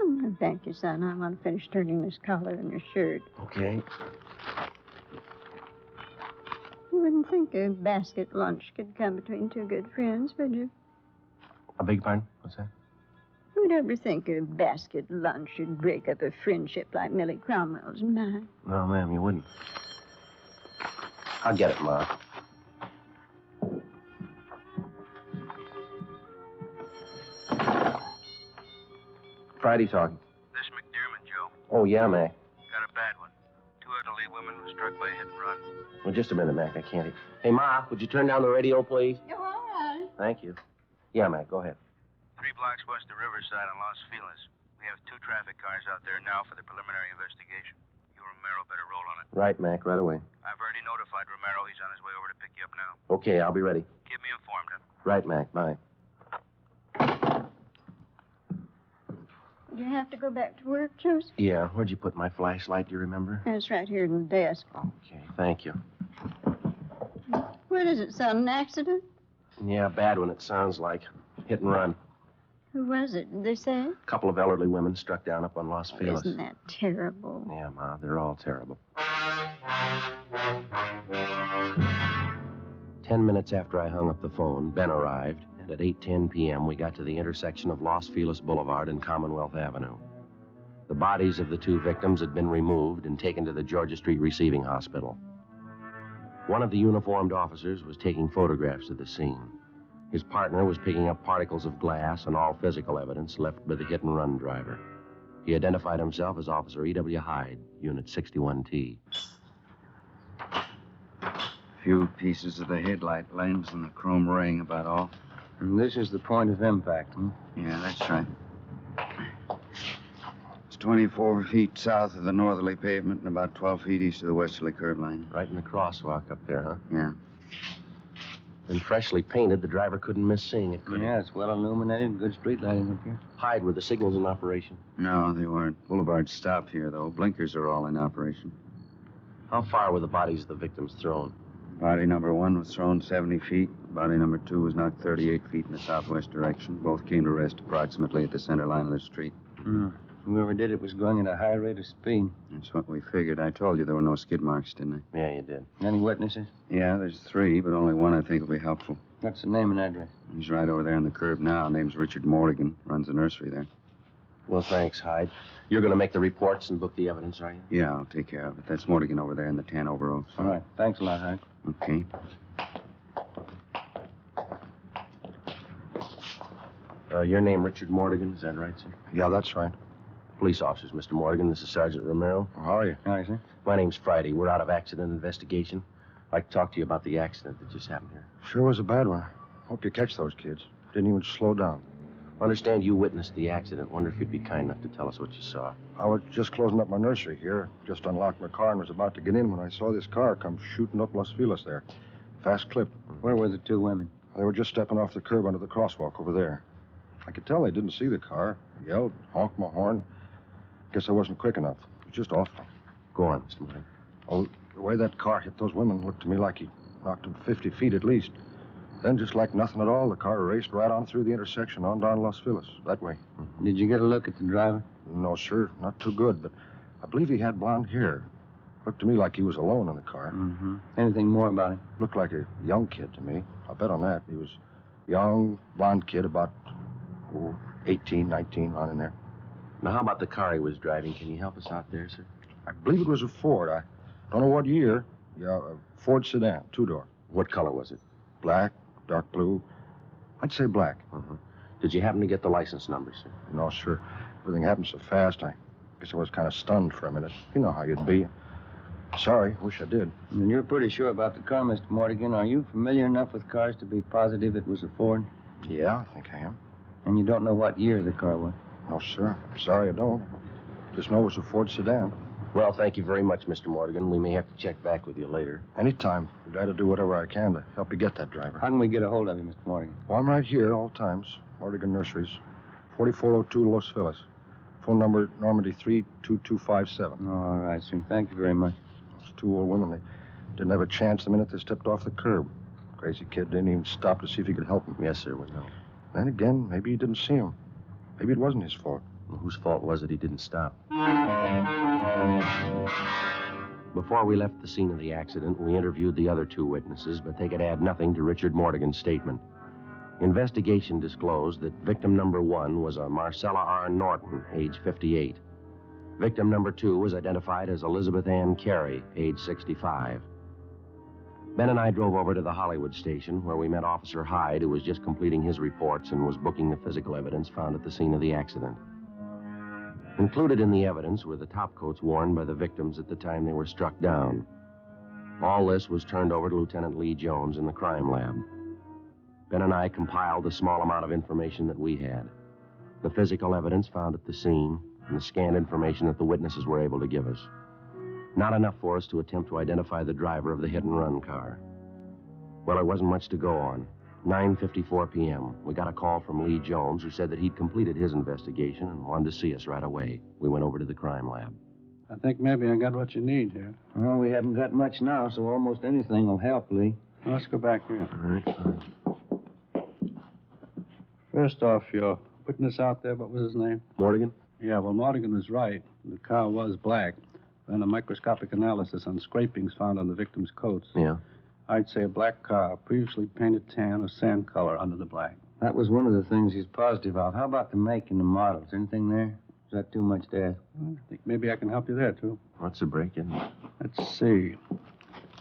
Oh, no, thank you, son. I want to finish turning this collar on your shirt. Okay. You wouldn't think a basket lunch could come between two good friends, would you? I beg your pardon? What's that? Who'd ever think a basket lunch should break up a friendship like Millie Cromwell's and mine? No, ma'am, you wouldn't. I'll get it, Ma. Friday talking. This McDermott, Joe. Oh, yeah, Mac. Got a bad one. Two elderly women were struck by a hit and run. Well, just a minute, Mac. I can't. Hey, Ma, would you turn down the radio, please? You're all right. Thank you. Yeah, Mac, go ahead. 3 blocks west of Riverside on Los Feliz. We have 2 traffic cars out there now for the preliminary investigation. You, Romero, better roll on it. Right, Mac, right away. I've already notified Romero. He's on his way over to pick you up now. Okay, I'll be ready. Keep me informed, huh? Right, Mac. Bye. Do you have to go back to work, Joseph? Yeah, where'd you put my flashlight, do you remember? It's right here in the desk. Okay, thank you. What is it, son? An accident? Yeah, bad one it sounds like. Hit and run. Who was it? Did they say? A couple of elderly women struck down up on Los Feliz. Isn't that terrible? Yeah, Ma, they're all terrible. 10 minutes after I hung up the phone, Ben arrived, and at 8:10 p.m. we got to the intersection of Los Feliz Boulevard and Commonwealth Avenue. The bodies of the two victims had been removed and taken to the Georgia Street Receiving Hospital. One of the uniformed officers was taking photographs of the scene. His partner was picking up particles of glass and all physical evidence left by the hit-and-run driver. He identified himself as Officer E.W. Hyde, Unit 61T. Few pieces of the headlight lens and the chrome ring, about all. And this is the point of impact, huh? Yeah, that's right. It's 24 feet south of the northerly pavement and about 12 feet east of the westerly curb line. Right in the crosswalk up there, huh? Yeah. And freshly painted, the driver couldn't miss seeing it, could he? Yeah, it's well illuminated, good street lighting up here. Hyde, were the signals in operation? No, they weren't. Boulevards stop here, though. Blinkers are all in operation. How far were the bodies of the victims thrown? Body number 1 was thrown 70 feet. Body number 2 was knocked 38 feet in the southwest direction. Both came to rest approximately at the center line of the street. Whoever did it was going at a high rate of speed. That's what we figured. I told you there were no skid marks, didn't I? Yeah, you did. Any witnesses? Yeah, there's 3, but only one I think will be helpful. What's the name and address? He's right over there on the curb now. Name's Richard Morgan. Runs a nursery there. Well, thanks, Hyde. You're going to make the reports and book the evidence, are you? Yeah, I'll take care of it. That's Morgan over there in the tan overalls. All right. Thanks a lot, Hyde. Okay. Your name, Richard Morgan, is that right, sir? Yeah, that's right. Police officers, Mr. Morgan. This is Sergeant Romero. How are you? Hi, sir. My name's Friday. We're out of accident investigation. I'd like to talk to you about the accident that just happened here. Sure was a bad one. Hope you catch those kids. Didn't even slow down. I understand you witnessed the accident. Wonder if you'd be kind enough to tell us what you saw. I was just closing up my nursery here. Just unlocked my car and was about to get in when I saw this car come shooting up Los Feliz there. Fast clip. Where were the two women? They were just stepping off the curb onto the crosswalk over there. I could tell they didn't see the car. Yelled, honked my horn. Guess I wasn't quick enough. It was just awful. Go on, Mr. Morgan. Oh, the way that car hit those women looked to me like he knocked them 50 feet at least. Then, just like nothing at all, the car raced right on through the intersection on down Los Feliz, that way. Did you get a look at the driver? No, sir, not too good, but I believe he had blonde hair. Looked to me like he was alone in the car. Mm-hmm. Anything more about him? Looked like a young kid to me. I'll bet on that. He was a young, blonde kid, about 18, 19, around in there. Now, how about the car he was driving? Can you help us out there, sir? I believe it was a Ford. I don't know what year. Yeah, a Ford sedan, 2-door. What color was it? Black, dark blue. I'd say black. Did you happen to get the license number, sir? No, sir. Everything happened so fast, I guess I was kind of stunned for a minute. You know how you'd be. Sorry, wish I did. And you're pretty sure about the car, Mr. Morgan. Are you familiar enough with cars to be positive it was a Ford? Yeah, I think I am. And you don't know what year the car was? No, sir. Sorry, I don't. Just know it was a Ford sedan. Well, thank you very much, Mr. Morgan. We may have to check back with you later. Anytime. I'd glad to do whatever I can to help you get that driver. How can we get a hold of you, Mr. Morgan? Well, I'm right here all times. Morgan Nurseries. 4402 Los Feliz. Phone number Normandy 32257. All right, sir. Thank you very much. Those two old women, they didn't have a chance the minute they stepped off the curb. Crazy kid didn't even stop to see if he could help him. Yes, sir, we know. Then again, maybe he didn't see him. Maybe it wasn't his fault. Well, whose fault was it he didn't stop? Before we left the scene of the accident, we interviewed the other two witnesses, but they could add nothing to Richard Morgan's statement. Investigation disclosed that victim number 1 was a Marcella R. Norton, age 58. Victim number 2 was identified as Elizabeth Ann Carey, age 65. Ben and I drove over to the Hollywood station, where we met Officer Hyde, who was just completing his reports and was booking the physical evidence found at the scene of the accident. Included in the evidence were the topcoats worn by the victims at the time they were struck down. All this was turned over to Lieutenant Lee Jones in the crime lab. Ben and I compiled the small amount of information that we had. The physical evidence found at the scene, and the scanned information that the witnesses were able to give us. Not enough for us to attempt to identify the driver of the hit-and-run car. Well, there wasn't much to go on. 9:54 p.m. We got a call from Lee Jones, who said that he'd completed his investigation and wanted to see us right away. We went over to the crime lab. I think maybe I got what you need here. Well, we haven't got much now, so almost anything will help, Lee. Let's go back here. All right, fine. First off, your witness out there, what was his name? Morgan? Yeah, well, Morgan was right. The car was black. Then a microscopic analysis on scrapings found on the victim's coats. Yeah. I'd say a black car, previously painted tan or sand color under the black. That was one of the things he's positive of. How about the make and the models? Anything there? Is that too much to ask? I think maybe I can help you there, too. What's the break-in? Let's see.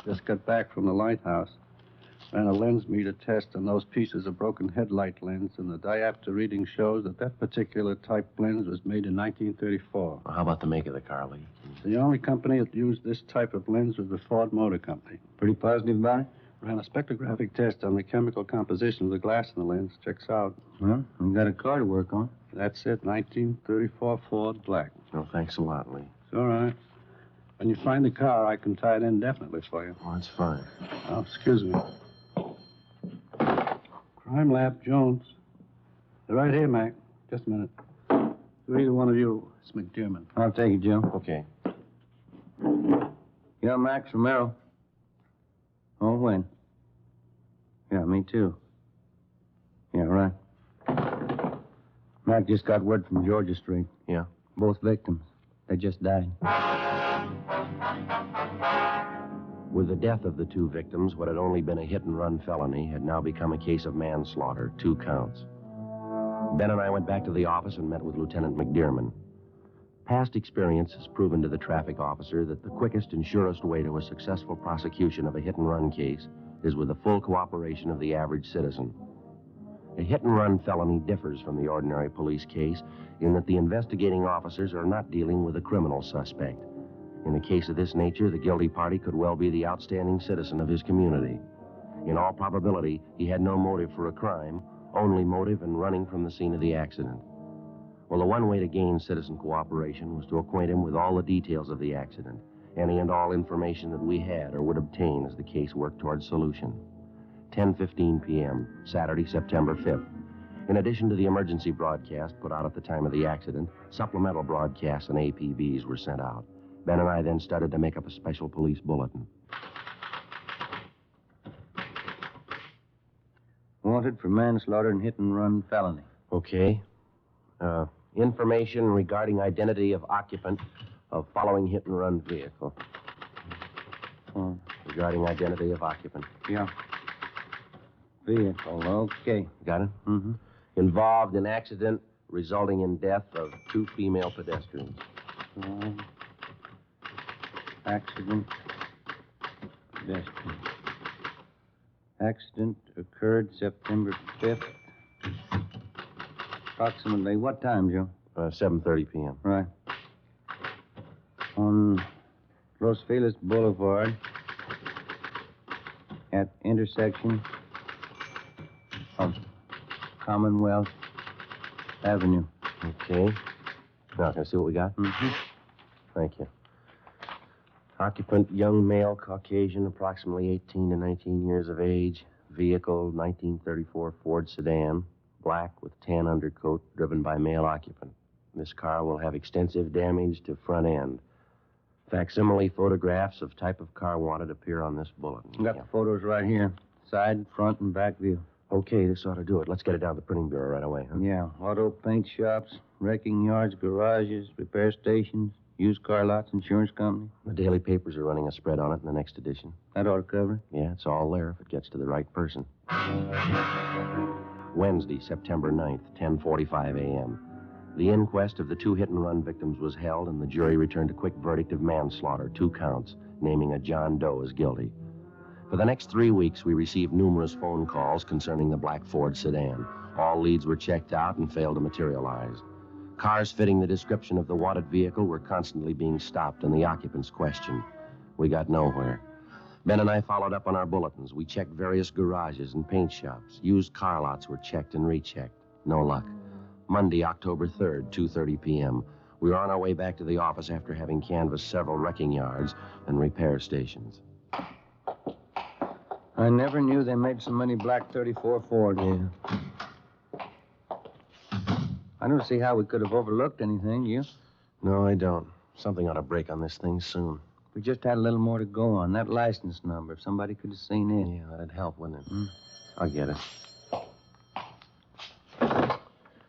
Just got back from the lighthouse. Ran a lens meter test on those pieces of broken headlight lens, and the diopter reading shows that that particular type lens was made in 1934. Well, how about the make of the car, Lee? The only company that used this type of lens was the Ford Motor Company. Pretty positive about it? Ran a spectrographic test on the chemical composition of the glass in the lens. Checks out. Well, we got a car to work on. That's it, 1934 Ford Black. Oh, thanks a lot, Lee. It's all right. When you find the car, I can tie it in definitely for you. Oh, that's fine. Oh, excuse me. Crime Lab, Jones. They're right here, Mac. Just a minute. To either one of you, it's McDermott. I'll take it, Joe. Okay. Yeah, Max Romero. Oh, when? Yeah, me too. Yeah, right. Mac just got word from Georgia Street. Yeah? Both victims. They just died. With the death of the two victims, what had only been a hit-and-run felony had now become a case of manslaughter, 2 counts. Ben and I went back to the office and met with Lieutenant McDermott. Past experience has proven to the traffic officer that the quickest and surest way to a successful prosecution of a hit-and-run case is with the full cooperation of the average citizen. A hit-and-run felony differs from the ordinary police case in that the investigating officers are not dealing with a criminal suspect. In a case of this nature, the guilty party could well be the outstanding citizen of his community. In all probability, he had no motive for a crime, only motive in running from the scene of the accident. Well, the one way to gain citizen cooperation was to acquaint him with all the details of the accident, any and all information that we had or would obtain as the case worked towards solution. 10:15 p.m., Saturday, September 5th. In addition to the emergency broadcast put out at the time of the accident, supplemental broadcasts and APBs were sent out. Ben and I then started to make up a special police bulletin. Wanted for manslaughter and hit-and-run felony. Okay. Information regarding identity of occupant of following hit-and-run vehicle. Regarding identity of occupant. Yeah. Vehicle, okay. Got it? Mm-hmm. Involved in accident resulting in death of 2 female pedestrians. Accident. Pedestrian. Accident occurred September 5th. Approximately what time, Joe? 7:30 p.m. Right. On Los Feliz Boulevard at intersection of Commonwealth Avenue. Okay. Now, can I see what we got? Mm-hmm. Thank you. Occupant, young male, Caucasian, approximately 18 to 19 years of age. Vehicle, 1934 Ford sedan, black with tan undercoat, driven by male occupant. This car will have extensive damage to front end. Facsimile photographs of type of car wanted appear on this bulletin. Got the photos right here. Side, front, and back view. Okay, this ought to do it. Let's get it down to the printing bureau right away, huh? Yeah. Auto paint shops, wrecking yards, garages, repair stations, used car lots, insurance company. The daily papers are running a spread on it in the next edition. That ought to cover it. Yeah, it's all there if it gets to the right person. Wednesday, September 9th, 10:45 a.m. The inquest of the 2 hit-and-run victims was held, and the jury returned a quick verdict of manslaughter, 2 counts, naming a John Doe as guilty. For the next 3 weeks, we received numerous phone calls concerning the black Ford sedan. All leads were checked out and failed to materialize. Cars fitting the description of the wanted vehicle were constantly being stopped and the occupants questioned. We got nowhere. Ben and I followed up on our bulletins. We checked various garages and paint shops. Used car lots were checked and rechecked. No luck. Monday, October 3rd, 2:30 p.m. We were on our way back to the office after having canvassed several wrecking yards and repair stations. I never knew they made so many black 34 Fords. Yeah. I don't see how we could have overlooked anything, you. No, I don't. Something ought to break on this thing soon. We just had a little more to go on. That license number, if somebody could have seen it. Yeah, that'd help, wouldn't it? I'll get it.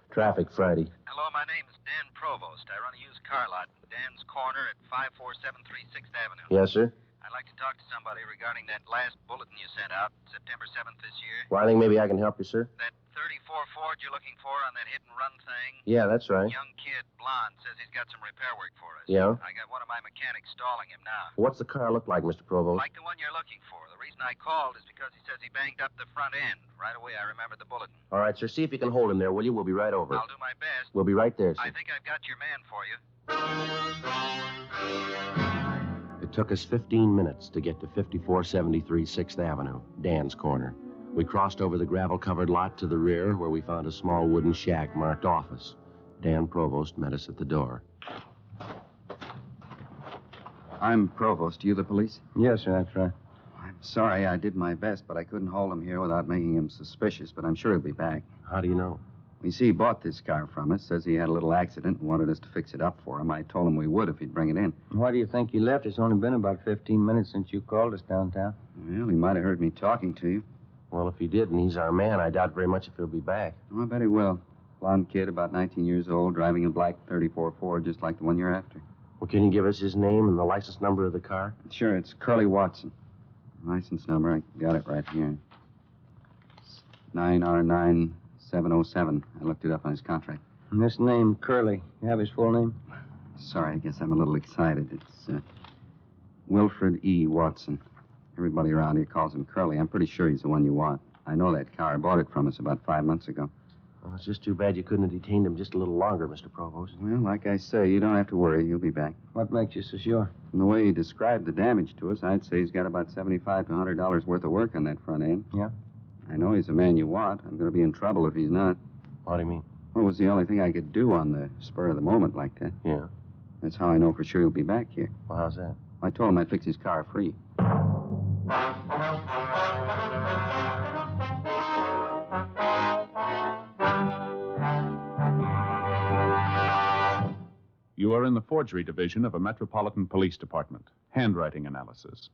Traffic, Friday. Hello, my name is Dan Provost. I run a used car lot in Dan's Corner at 54736 6th Avenue. Yes, sir? I'd like to talk to somebody regarding that last bulletin you sent out September 7th this year. Well, I think maybe I can help you, sir. That 34 Ford you're looking for on that hit and run thing. Yeah, that's right. Young kid, blonde, says he's got some repair work for us. Yeah? I got one of my mechanics stalling him now. What's the car look like, Mr. Provost? Like the one you're looking for. The reason I called is because he says he banged up the front end. Right away, I remembered the bulletin. All right, sir. See if you can hold him there, will you? We'll be right over. I'll do my best. We'll be right there, sir. I think I've got your man for you. It took us 15 minutes to get to 5473 6th Avenue, Dan's Corner. We crossed over the gravel-covered lot to the rear, where we found a small wooden shack marked office. Dan Provost met us at the door. I'm Provost. You the police? Yes, sir, that's right. I'm sorry. I did my best, but I couldn't hold him here without making him suspicious, but I'm sure he'll be back. How do you know? You see, he bought this car from us, says he had a little accident and wanted us to fix it up for him. I told him we would if he'd bring it in. Why do you think he left? It's only been about 15 minutes since you called us downtown. Well, he might have heard me talking to you. Well, if he did, and he's our man, I doubt very much if he'll be back. Oh, I bet he will. Blonde kid, about 19 years old, driving a black 34 Ford, just like the one you're after. Well, can you give us his name and the license number of the car? Sure, it's Curly Watson. License number, I got it right here. It's 9R9707. I looked it up on his contract. And this name, Curly, you have his full name? Sorry, I guess I'm a little excited. It's Wilfred E. Watson. Everybody around here calls him Curly. I'm pretty sure he's the one you want. I know that car. I bought it from us about 5 months ago. Well, it's just too bad you couldn't have detained him just a little longer, Mr. Provost. Well, like I say, you don't have to worry. He'll be back. What makes you so sure? From the way he described the damage to us, I'd say he's got about $75 to $100 worth of work on that front end. Yeah? I know he's the man you want. I'm going to be in trouble if he's not. What do you mean? Well, it was the only thing I could do on the spur of the moment like that. Yeah. That's how I know for sure he'll be back here. Well, how's that? I told him I'd fix his car free. You are in the forgery division of a Metropolitan Police Department. Handwriting analysis.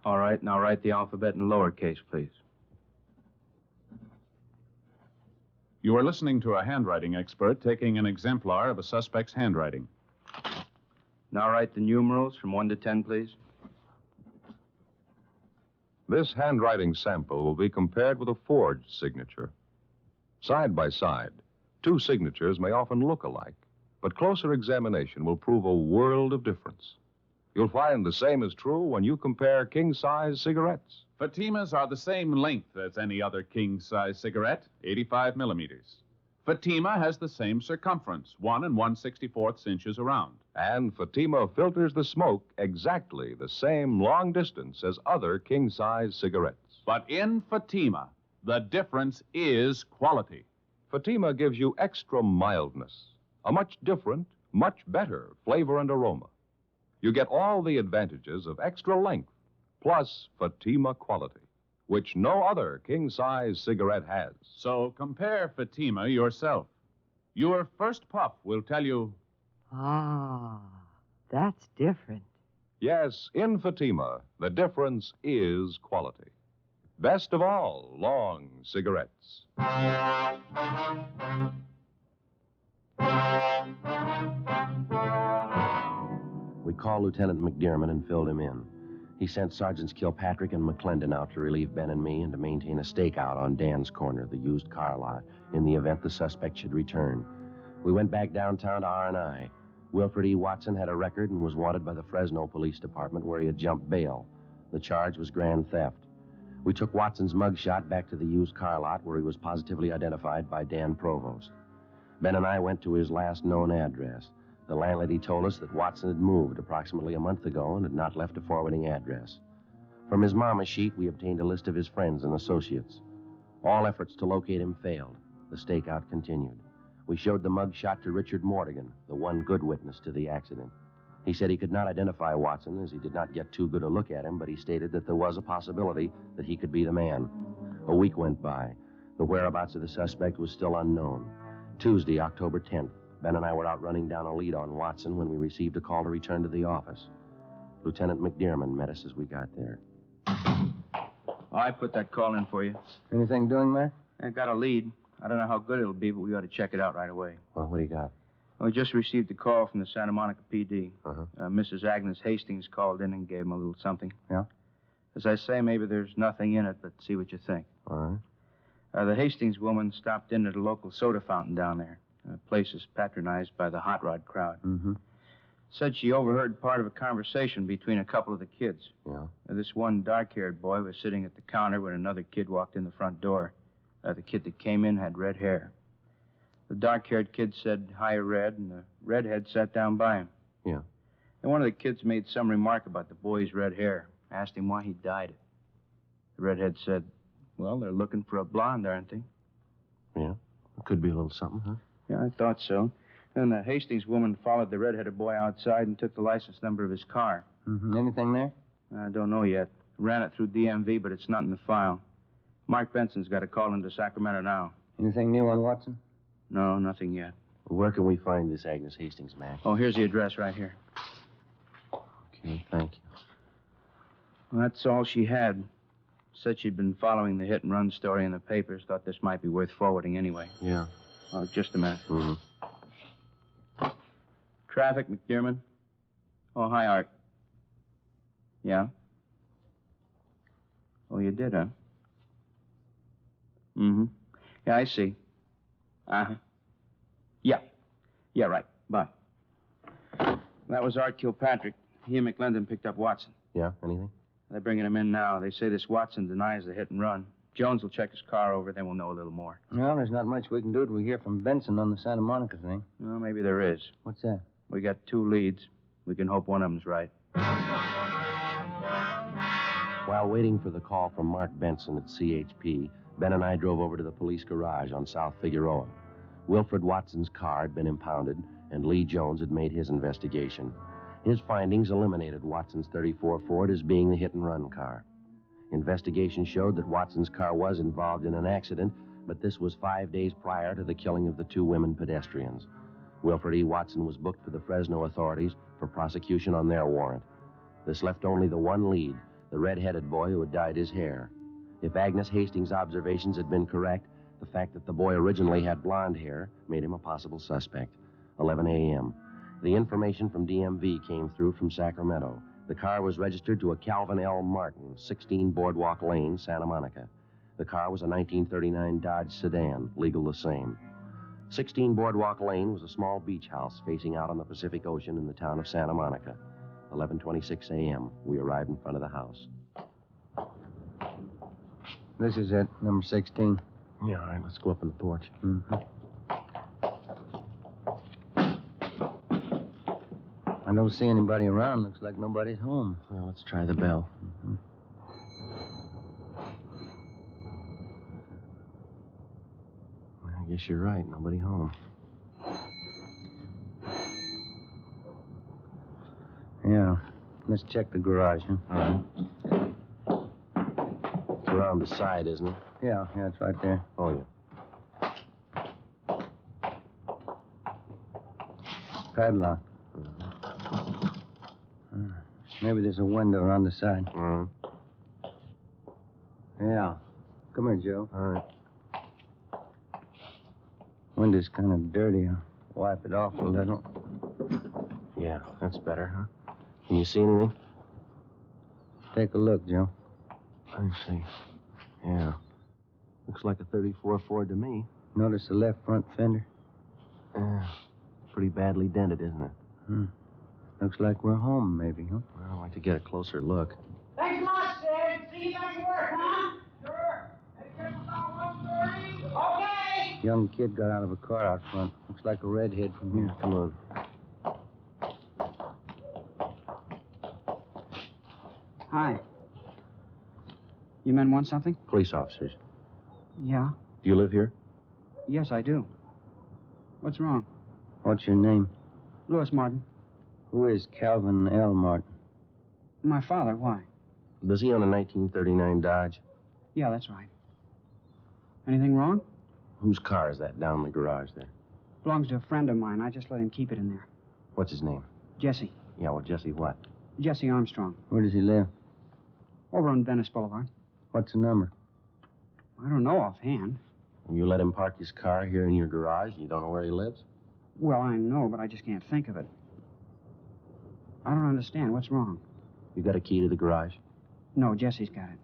All right, now write the alphabet in lowercase, please. You are listening to a handwriting expert taking an exemplar of a suspect's handwriting. Now write the numerals from 1 to 10, please. This handwriting sample will be compared with a forged signature. Side by side, two signatures may often look alike, but closer examination will prove a world of difference. You'll find the same is true when you compare king-size cigarettes. Fatimas are the same length as any other king-size cigarette, 85 millimeters. Fatima has the same circumference, 1 1/64 inches around. And Fatima filters the smoke exactly the same long distance as other king-size cigarettes. But in Fatima, the difference is quality. Fatima gives you extra mildness, a much different, much better flavor and aroma. You get all the advantages of extra length, plus Fatima quality, which no other king-size cigarette has. So compare Fatima yourself. Your first puff will tell you... Ah, that's different. Yes, in Fatima, the difference is quality. Best of all, long cigarettes. We called Lieutenant McDermott and filled him in. He sent Sergeants Kilpatrick and McClendon out to relieve Ben and me and to maintain a stakeout on Dan's Corner, the used car lot, in the event the suspect should return. We went back downtown to R&I. Wilfred E. Watson had a record and was wanted by the Fresno Police Department, where he had jumped bail. The charge was grand theft. We took Watson's mugshot back to the used car lot, where he was positively identified by Dan Provost. Ben and I went to his last known address. The landlady told us that Watson had moved approximately a month ago and had not left a forwarding address. From his mama sheet, we obtained a list of his friends and associates. All efforts to locate him failed. The stakeout continued. We showed the mugshot to Richard Mortigan, the one good witness to the accident. He said he could not identify Watson as he did not get too good a look at him, but he stated that there was a possibility that he could be the man. A week went by. The whereabouts of the suspect was still unknown. Tuesday, October 10th, Ben and I were out running down a lead on Watson when we received a call to return to the office. Lieutenant McDearman met us as we got there. I put that call in for you. Anything doing, Mac? I got a lead. I don't know how good it'll be, but we ought to check it out right away. Well, what do you got? We just received a call from the Santa Monica PD. Uh-huh. Mrs. Agnes Hastings called in and gave him a little something. Yeah? As I say, maybe there's nothing in it, but see what you think. All right. The Hastings woman stopped in at a local soda fountain down there. The place is patronized by the hot rod crowd. Mm-hmm. Said she overheard part of a conversation between a couple of the kids. Yeah? This one dark-haired boy was sitting at the counter when another kid walked in the front door. The kid that came in had red hair. The dark-haired kid said, "Hi, Red," and the redhead sat down by him. Yeah. And one of the kids made some remark about the boy's red hair, asked him why he dyed it. The redhead said, "Well, they're looking for a blonde, aren't they?" Yeah? It could be a little something, huh? Yeah, I thought so. Then the Hastings woman followed the red-headed boy outside and took the license number of his car. Mm-hmm. Anything there? I don't know yet. Ran it through DMV, but it's not in the file. Mark Benson's got a call into Sacramento now. Anything new on Watson? No, nothing yet. Where can we find this Agnes Hastings, Mac? Oh, here's the address right here. Okay, thank you. Well, that's all she had. Said she'd been following the hit-and-run story in the papers. Thought this might be worth forwarding anyway. Yeah. Oh, just a minute. Mm-hmm. Traffic, McDearman. Oh, hi, Art. Yeah? Oh, you did, huh? Mm-hmm. Yeah, I see. Uh-huh. Yeah. Yeah, right. Bye. That was Art Kilpatrick. He and McLendon picked up Watson. Yeah, anything? They're bringing him in now. They say this Watson denies the hit and run. Jones will check his car over, then we'll know a little more. Well, there's not much we can do till we hear from Benson on the Santa Monica thing. Well, maybe there is. What's that? We got 2 leads. We can hope one of them's right. While waiting for the call from Mark Benson at CHP, Ben and I drove over to the police garage on South Figueroa. Wilfred Watson's car had been impounded, and Lee Jones had made his investigation. His findings eliminated Watson's 34 Ford as being the hit-and-run car. Investigation showed that Watson's car was involved in an accident, but this was 5 days prior to the killing of the 2 women pedestrians. Wilfred E. Watson was booked for the Fresno authorities for prosecution on their warrant. This left only the one lead, the red-headed boy who had dyed his hair. If Agnes Hastings' observations had been correct, the fact that the boy originally had blonde hair made him a possible suspect. 11 a.m. The information from DMV came through from Sacramento. The car was registered to a Calvin L. Martin, 16 Boardwalk Lane, Santa Monica. The car was a 1939 Dodge sedan, legal the same. 16 Boardwalk Lane was a small beach house facing out on the Pacific Ocean in the town of Santa Monica. 11:26 a.m. We arrived in front of the house. This is it, number 16. Yeah, all right, let's go up on the porch. Mm-hmm. I don't see anybody around. Looks like nobody's home. Well, let's try the bell. Mm-hmm. I guess you're right. Nobody home. Yeah. Let's check the garage, huh? All right. It's around the side, isn't it? Yeah, it's right there. Oh, yeah. Padlock. Maybe there's a window on the side. Mm-hmm. Yeah. Come here, Joe. All right. Window's kind of dirty. I'll wipe it off a little. Yeah, that's better, huh? Can you see anything? Take a look, Joe. Let me see. Yeah. Looks like a 34 Ford to me. Notice the left front fender? Yeah. Pretty badly dented, isn't it? Hmm. Looks like we're home, maybe, huh? Well, I'd like to get a closer look. Thanks much, Sid. See you back at work, huh? Sure. Hey, about 1:30. Okay. Young kid got out of a car out front. Looks like a redhead from here. Come on. Hi. You men want something? Police officers. Yeah. Do you live here? Yes, I do. What's wrong? What's your name? Louis Martin. Who is Calvin L. Martin? My father, why? Does he own a 1939 Dodge? Yeah, that's right. Anything wrong? Whose car is that down in the garage there? Belongs to a friend of mine. I just let him keep it in there. What's his name? Jesse. Yeah, well, Jesse what? Jesse Armstrong. Where does he live? Over on Venice Boulevard. What's the number? I don't know offhand. You let him park his car here in your garage and you don't know where he lives? Well, I know, but I just can't think of it. I don't understand. What's wrong? You got a key to the garage? No, Jesse's got it.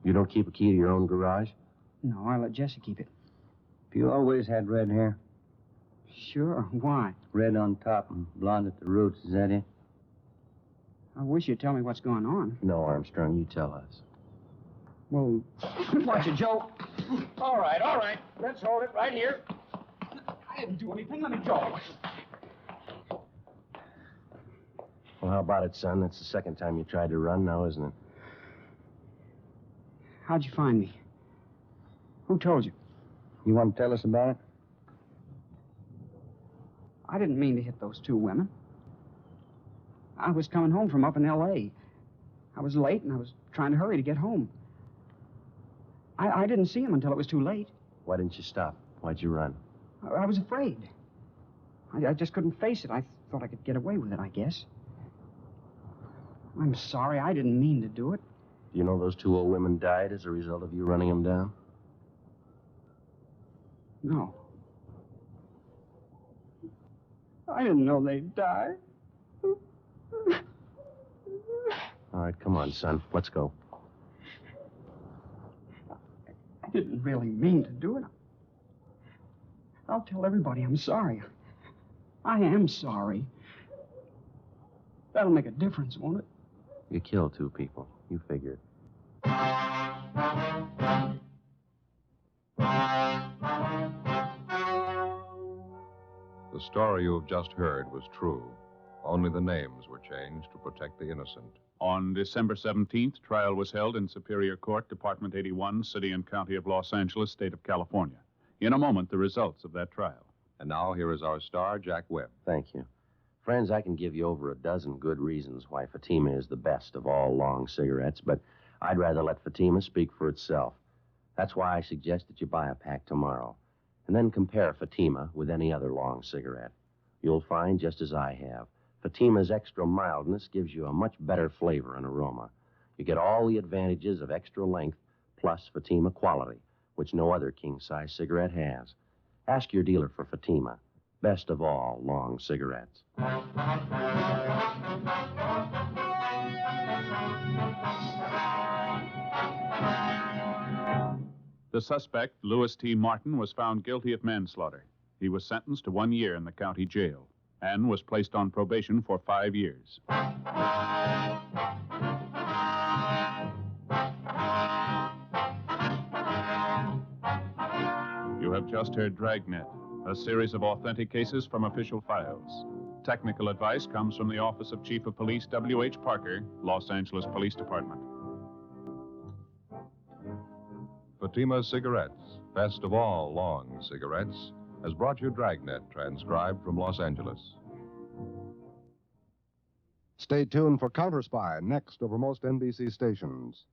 You don't keep a key to your own garage? No, I let Jesse keep it. You always had red hair? Sure. Why? Red on top and blonde at the roots. Is that it? I wish you'd tell me what's going on. No, Armstrong, you tell us. Well, Watch it, Joe. All right. Let's hold it right here. I didn't do anything. Let me go. Well, how about it, son? That's the second time you tried to run now, isn't it? How'd you find me? Who told you? You want to tell us about it? I didn't mean to hit those two women. I was coming home from up in L.A. I was late, and I was trying to hurry to get home. I didn't see him until it was too late. Why didn't you stop? Why'd you run? I was afraid. I just couldn't face it. I thought I could get away with it, I guess. I'm sorry. I didn't mean to do it. Do you know those two old women died as a result of you running them down? No. I didn't know they'd die. All right, come on, son. Let's go. I didn't really mean to do it. I'll tell everybody I'm sorry. I am sorry. That'll make a difference, won't it? You killed two people. You figured. The story you have just heard was true. Only the names were changed to protect the innocent. On December 17th, trial was held in Superior Court, Department 81, City and County of Los Angeles, State of California. In a moment, the results of that trial. And now here is our star, Jack Webb. Thank you. Friends, I can give you over a dozen good reasons why Fatima is the best of all long cigarettes, but I'd rather let Fatima speak for itself. That's why I suggest that you buy a pack tomorrow, and then compare Fatima with any other long cigarette. You'll find, just as I have, Fatima's extra mildness gives you a much better flavor and aroma. You get all the advantages of extra length plus Fatima quality, which no other king-size cigarette has. Ask your dealer for Fatima, best of all long cigarettes. The suspect, Louis T. Martin, was found guilty of manslaughter. He was sentenced to 1 year in the county jail and was placed on probation for 5 years. You have just heard Dragnet, a series of authentic cases from official files. Technical advice comes from the Office of Chief of Police W.H. Parker, Los Angeles Police Department. Fatima Cigarettes, best of all long cigarettes, has brought you Dragnet, transcribed from Los Angeles. Stay tuned for Counter Spy next over most NBC stations.